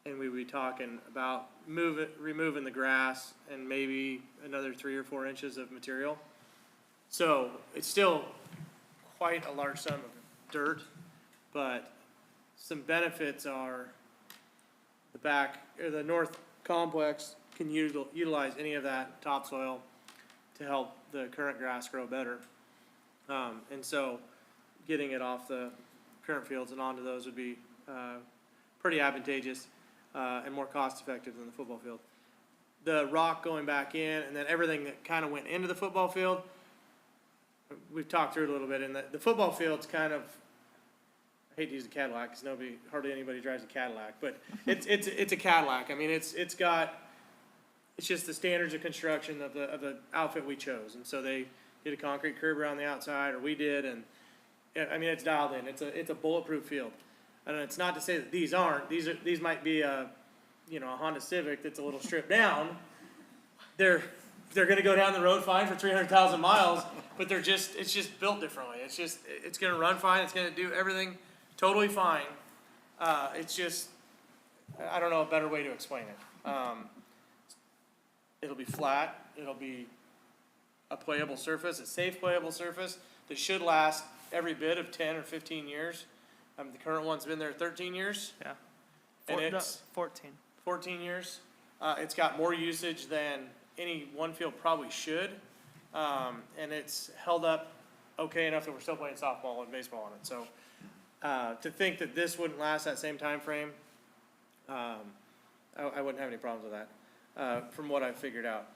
And we would be talking about removing the grass and maybe another 3 or 4 inches of material. So it's still quite a large sum of dirt, but some benefits are the north complex can utilize any of that topsoil to help the current grass grow better. And so getting it off the current fields and onto those would be pretty advantageous and more cost-effective than the football field. The rock going back in, and then everything that kind of went into the football field, we've talked through it a little bit, and the football field's kind of, I hate to use a Cadillac, because hardly anybody drives a Cadillac, but it's a Cadillac. I mean, it's just the standards of construction of the outfit we chose, and so they did a concrete curb around the outside, or we did, and I mean, it's dialed in. It's a bulletproof field, and it's not to say that these aren't. These might be a Honda Civic that's a little stripped down. They're going to go down the road fine for 300,000 miles, but it's just built differently. It's going to run fine. It's going to do everything totally fine. It's just, I don't know a better way to explain it. It'll be flat. It'll be a playable surface, a safe playable surface that should last every bit of 10 or 15 years. The current one's been there 13 years. Yeah. And it's 14. 14 years. It's got more usage than any one field probably should. And it's held up okay enough that we're still playing softball and baseball on it. So to think that this wouldn't last that same time frame, I wouldn't have any problems with that, from what I've figured out.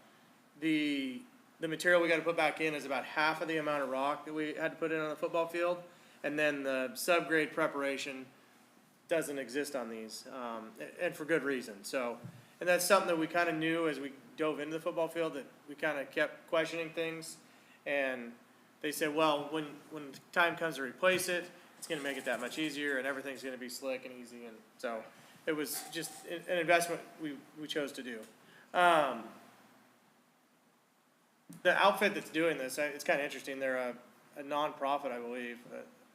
The material we got to put back in is about half of the amount of rock that we had to put in on the football field. And then the subgrade preparation doesn't exist on these, and for good reason. So, and that's something that we kind of knew as we dove into the football field, that we kind of kept questioning things. And they said, well, when the time comes to replace it, it's going to make it that much easier, and everything's going to be slick and easy. And so it was just an investment we chose to do. The outfit that's doing this, it's kind of interesting. They're a nonprofit, I believe,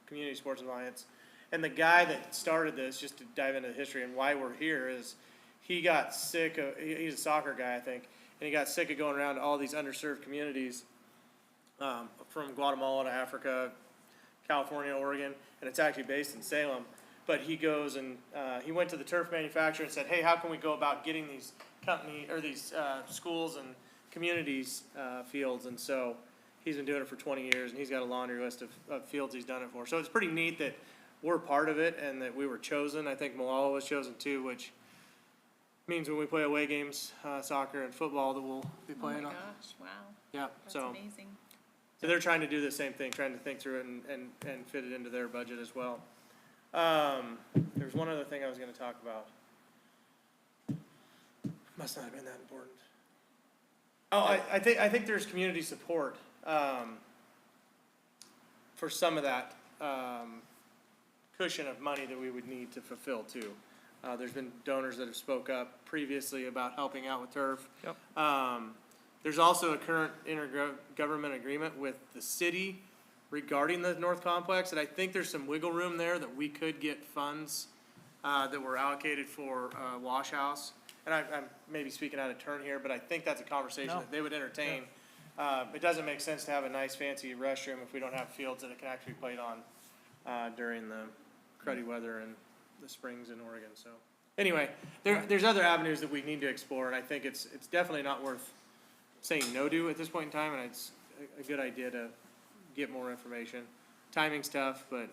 Community Sports Alliance. And the guy that started this, just to dive into the history and why we're here, is he got sick of, he's a soccer guy, I think, and he got sick of going around to all these underserved communities, from Guatemala to Africa, California, Oregon, and it's actually based in Salem. But he goes and he went to the turf manufacturer and said, hey, how can we go about getting these these schools and communities fields? And so he's been doing it for 20 years, and he's got a laundry list of fields he's done it for. So it's pretty neat that we're part of it and that we were chosen. I think Malala was chosen too, which means when we play away games, soccer and football, that we'll be playing on. Oh my gosh, wow. Yeah, That's so amazing. they're trying to do the same thing, trying to think through it and fit it into their budget as well. There's one other thing I was going to talk about. Must not have been that important. Oh, I think there's community support for some of that cushion of money that we would need to fulfill too. There's been donors that have spoke up previously about helping out with turf. Yep. There's also a current intergovernment agreement with the city regarding the North Complex, and I think there's some wiggle room there that we could get funds that were allocated for Wash House. And I'm maybe speaking out of turn here, but I think that's a conversation that they would entertain. It doesn't make sense to have a nice fancy restroom if we don't have fields that it can actually be played on during the cruddy weather in the springs in Oregon. So anyway, there's other avenues that we need to explore, and I think it's definitely not worth saying no to at this point in time, and it's a good idea to get more information. Timing's tough, but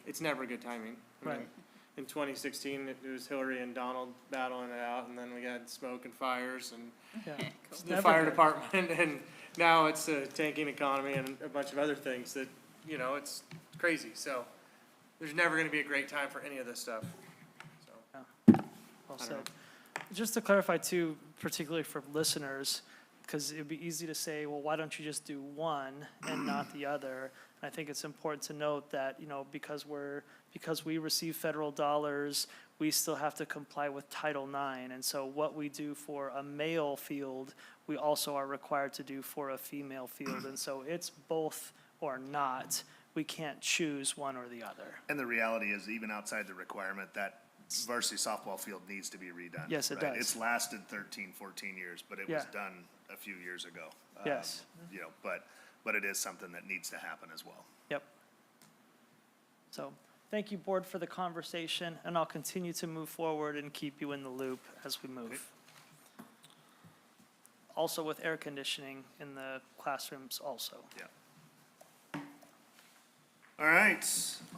it's never good timing. I mean, Right. in 2016, it was Hillary and Donald battling it out, and then we got smoke and fires and Yeah. the Never fire good. department, and now it's a tanking economy and a bunch of other things that, it's crazy. So there's never going to be a great time for any of this stuff. So, Well I don't know. said. Just to clarify too, particularly for listeners, because it'd be easy to say, well, why don't you just do one and not the other? I think it's important to note that, because we receive federal dollars, we still have to comply with Title IX. And so what we do for a male field, we also are required to do for a female field. And so it's both or not. We can't choose one or the other. And the reality is, even outside the requirement, that varsity softball field needs to be redone. Yes, it right? does. It's lasted 13, 14 years, but it was done a few years ago. Yes. But it is something that needs to happen as well. Yep. So, thank you, board, for the conversation, and I'll continue to move forward and keep you in the loop as we move. Also with air conditioning in the classrooms also. Yeah. All right,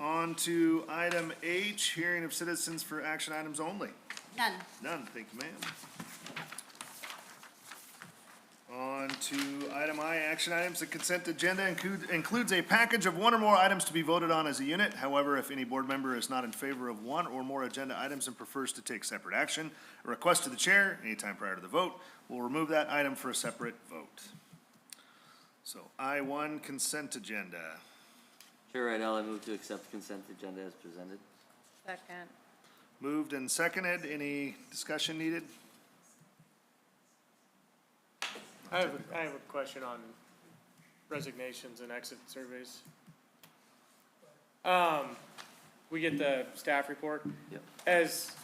on to item H, hearing of citizens for action items only. None. None, thank you, ma'am. On to item I, action items. The consent agenda includes a package of one or more items to be voted on as a unit. However, if any board member is not in favor of one or more agenda items and prefers to take separate action, a request to the chair anytime prior to the vote will remove that item for a separate vote. So I-1 consent agenda. Chair Rydell, I move to accept the consent agenda as presented. Second. Moved and seconded. Any discussion needed? I have a question on resignations and exit surveys. We get the staff report. Yep. It's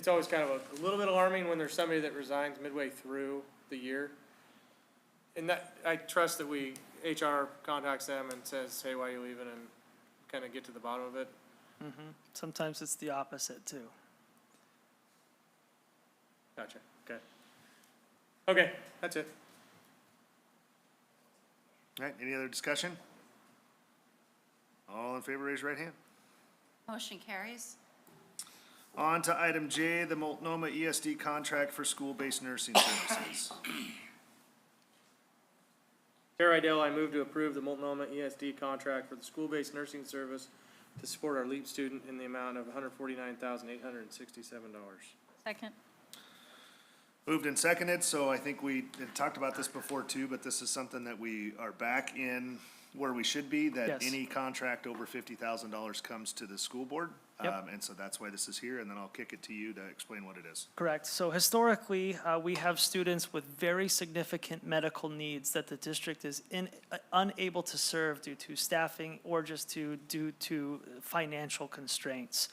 always kind of a little bit alarming when there's somebody that resigns midway through the year. And that, I trust that HR contacts them and says, hey, why are you leaving, and kind of get to the bottom of it. Sometimes it's the opposite too. Gotcha, okay. Okay, that's it. All right, any other discussion? All in favor, raise your right hand. Motion carries. On to item J, the Multnomah ESD contract for school-based nursing services. Chair Rydell, I move to approve the Multnomah ESD contract for the school-based nursing service to support our LEAP student in the amount of $149,867. Second. Moved and seconded, so I think we had talked about this before too, but this is something that we are back in where we should be, that Yes. any contract over $50,000 comes to the school board. Yep. And so that's why this is here, and then I'll kick it to you to explain what it is. Correct. So historically, we have students with very significant medical needs that the district is unable to serve due to staffing or just due to financial constraints.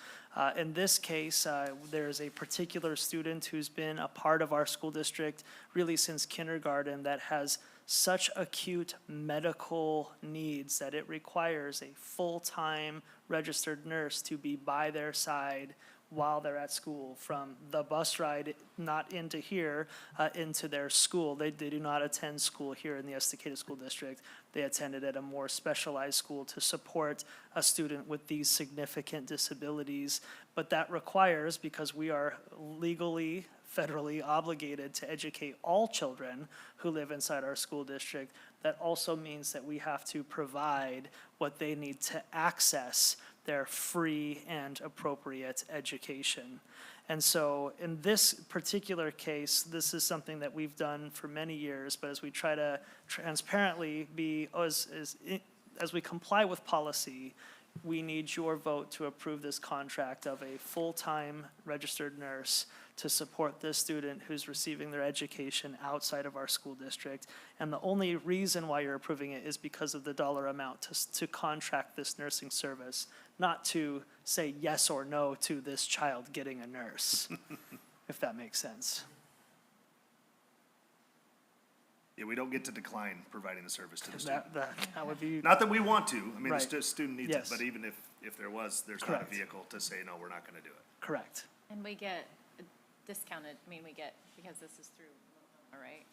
In this case, there is a particular student who's been a part of our school district really since kindergarten that has such acute medical needs that it requires a full-time registered nurse to be by their side while they're at school, from the bus ride not into here, into their school. They do not attend school here in the Estacada School District. They attended at a more specialized school to support a student with these significant disabilities. But that requires, because we are legally, federally obligated to educate all children who live inside our school district, that also means that we have to provide what they need to access their free and appropriate education. And so in this particular case, this is something that we've done for many years, but as we try to transparently be, as we comply with policy, we need your vote to approve this contract of a full-time registered nurse to support this student who's receiving their education outside of our school district. And the only reason why you're approving it is because of the dollar amount to contract this nursing service, not to say yes or no to this child getting a nurse, if that makes sense. Yeah, we don't get to decline providing the service to the student. That would be, Not that we want to, I mean, the Right. student needs it, Yes. but even if there was, there's not a Correct. vehicle to say, no, we're not gonna do it. correct. And we get a discounted, because this is through, all right?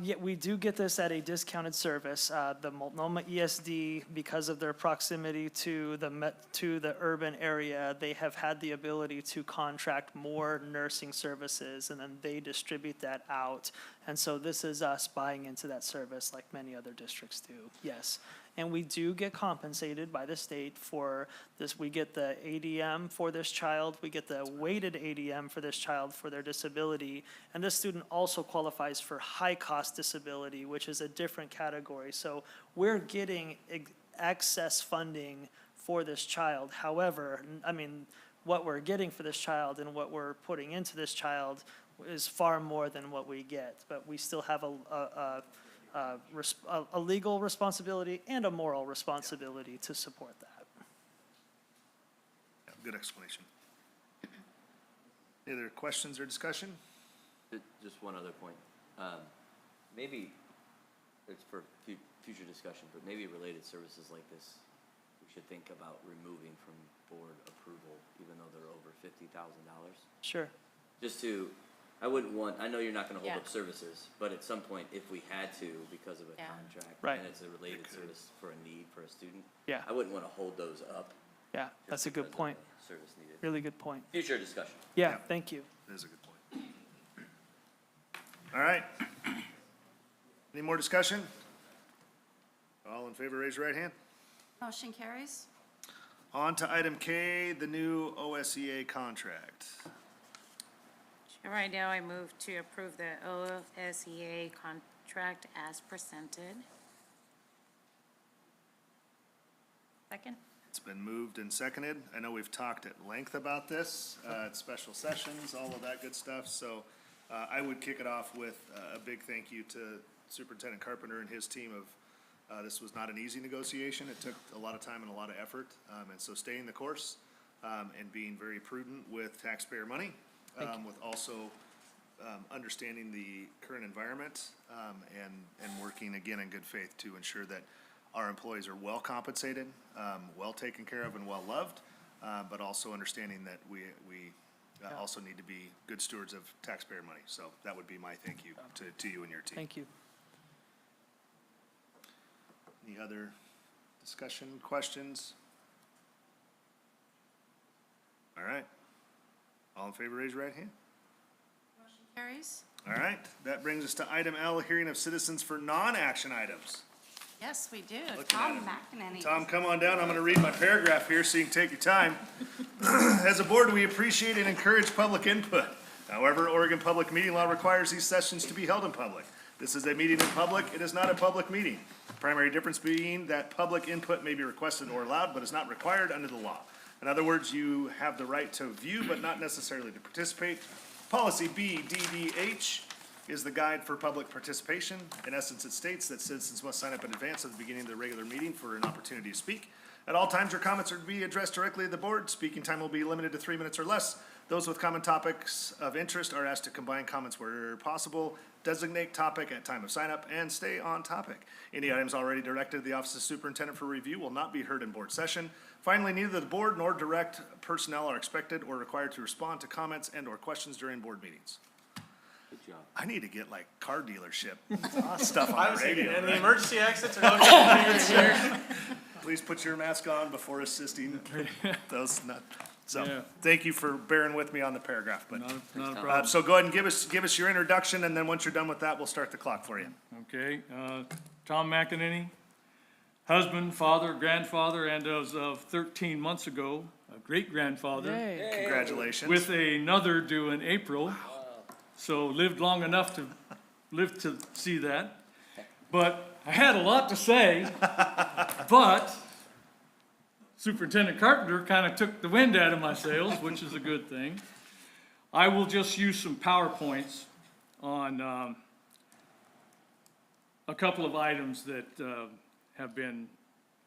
Yeah, we do get this at a discounted service. The Multnomah ESD, because of their proximity to the urban area, they have had the ability to contract more nursing services, and then they distribute that out. And so this is us buying into that service like many other districts do, yes. And we do get compensated by the state for this. We get the ADM for this child. We get the weighted ADM for this child for their disability. And this student also qualifies for high-cost disability, which is a different category. So we're getting excess funding for this child. However, I mean, what we're getting for this child and what we're putting into this child is far more than what we get. But we still have a legal responsibility and a moral responsibility to support that. Yeah, good explanation. Any other questions or discussion? Just one other point. Maybe it's for future discussion, but maybe related services like this, we should think about removing from board approval, even though they're over $50,000. Sure. Just to I wouldn't want, I know you're not gonna hold Yeah. up services, but at some point, if we had to, because of a Yeah. contract, Right. and it's a related service for a need for a student, Yeah, I wouldn't wanna hold those up. yeah, just that's a good because of point. the Service needed. Really good point. Future discussion. Yeah, thank you. That is a good point. All right. Any more discussion? All in favor, raise your right hand. Motion carries. On to item K, the new OSEA contract. Right now, I move to approve the OSEA contract as presented. Second. It's been moved and seconded. I know we've talked at length about this, at special sessions, all of that good stuff. So I would kick it off with a big thank you to Superintendent Carpenter and his team of, this was not an easy negotiation. It took a lot of time and a lot of effort. And so staying the course and being very prudent with taxpayer money, with also understanding the current environment and working again in good faith to ensure that our employees are well compensated, well taken care of and well loved, but also understanding that we also need to be good stewards of taxpayer money. So that would be my thank you to you and your team. Thank you. Any other discussion, questions? All right. All in favor, raise your right hand. Motion carries. All right, that brings us to item L, hearing of citizens for non-action items. Yes, we do. Looking Tom at McEnany. Tom, come on down. I'm going to read my paragraph here so you can take your time. As a board, we appreciate and encourage public input. However, Oregon public meeting law requires these sessions to be held in public. This is a meeting in public. It is not a public meeting. Primary difference being that public input may be requested or allowed, but is not required under the law. In other words, you have the right to view, but not necessarily to participate. Policy BDDH is the guide for public participation. In essence, it states that citizens must sign up in advance of the beginning of the regular meeting for an opportunity to speak. At all times, your comments are to be addressed directly to the board. Speaking time will be limited to 3 minutes or less. Those with common topics of interest are asked to combine comments where possible, designate topic at time of sign up, and stay on topic. Any items already directed to the Office of Superintendent for review will not be heard in board session. Finally, neither the board nor direct personnel are expected or required to respond to comments and/or questions during board meetings. Good job. I need to get like car dealership stuff I on was the thinking, radio. and the right? emergency exits are located. Please put your mask on before assisting those. So, Yeah. thank you for bearing with me on the paragraph. But Not a Tom. problem. so go ahead and give us your introduction, and then once you're done with that, we'll start the clock for you. Okay, Tom McEnany, husband, father, grandfather, and as of 13 months ago, a great-grandfather, Yay. Congratulations. with another due in April. So lived long enough to live to see that. But I had a lot to say, but Superintendent Carpenter kind of took the wind out of my sails, which is a good thing. I will just use some PowerPoints on a couple of items that have been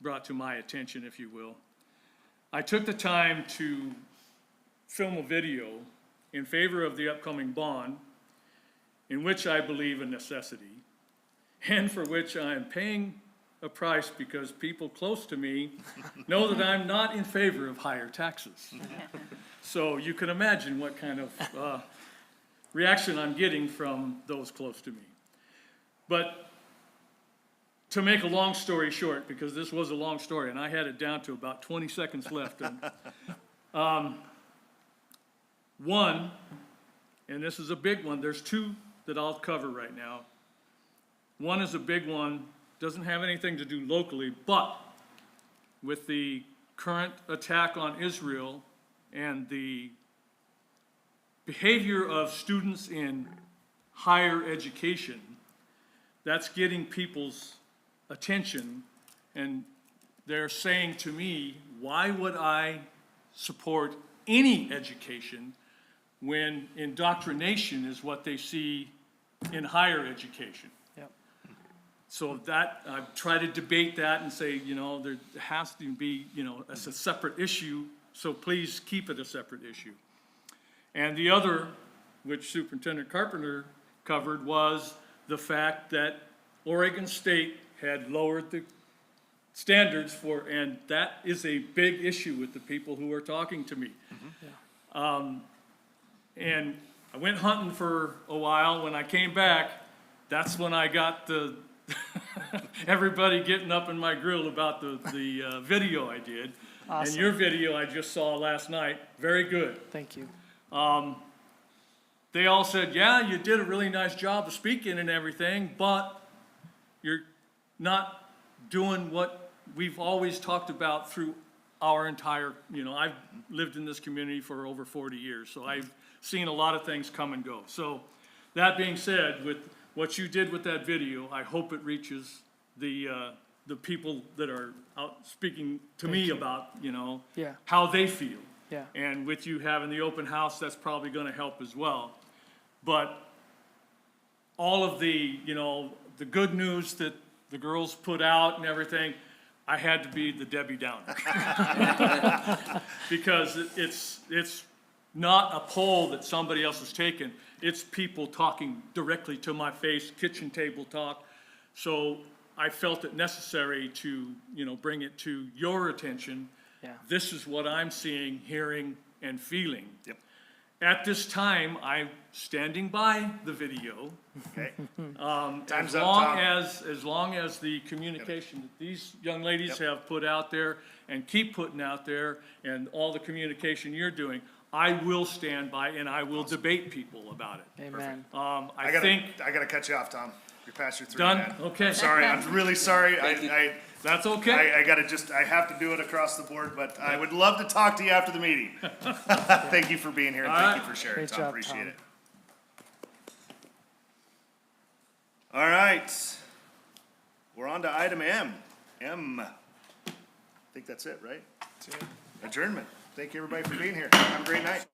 brought to my attention, if you will. I took the time to film a video in favor of the upcoming bond, in which I believe a necessity, and for which I am paying a price because people close to me know that I'm not in favor of higher taxes. So you can imagine what kind of reaction I'm getting from those close to me. But to make a long story short, because this was a long story, and I had it down to about 20 seconds left. One, and this is a big one, there's two that I'll cover right now. One is a big one, doesn't have anything to do locally, but with the current attack on Israel and the behavior of students in higher education, that's getting people's attention, and they're saying to me, why would I support any education when indoctrination is what they see in higher education? Yep. So that, I've tried to debate that and say, you know, there has to be, you know, it's a separate issue, so please keep it a separate issue. And the other, which Superintendent Carpenter covered, was the fact that Oregon State had lowered the standards for, and that is a big issue with the people who are talking to me. And I went hunting for a while. When I came back, that's when I got the, everybody getting up in my grill about the video I did. And Awesome. your video I just saw last night, very good. Thank you. They all said, yeah, you did a really nice job of speaking and everything, but you're not doing what we've always talked about through our entire, I've lived in this community for over 40 years, so I've seen a lot of things come and go. So that being said, with what you did with that video, I hope it reaches the people that are out speaking to me about, Yeah. how they feel. Yeah. And with you having the open house, that's probably gonna help as well. But all of the, the good news that the girls put out and everything, I had to be the Debbie Downer. Because it's not a poll that somebody else has taken. It's people talking directly to my face, kitchen table talk. So I felt it necessary to, bring it to your attention. Yeah. This is what I'm seeing, hearing, and feeling. Yep. At this time, I'm standing by the video. Okay. As Time's up, long Tom. as long as the communication that these young ladies have put out there and keep putting out there, and all the communication you're doing, I will stand by and I will debate people about it. Amen. I think, I gotta cut you off, Tom. You're past your 3 done? man. Okay. Sorry, I'm really sorry. That's okay. I gotta I have to do it across the board, but I would love to talk to you after the meeting. Thank you for being here and thank you for sharing, Great Tom. job, Appreciate Tom. it. All right. We're on to item M. I think that's it, right? Adjournment. Thank you, everybody, for being here. Have a great night.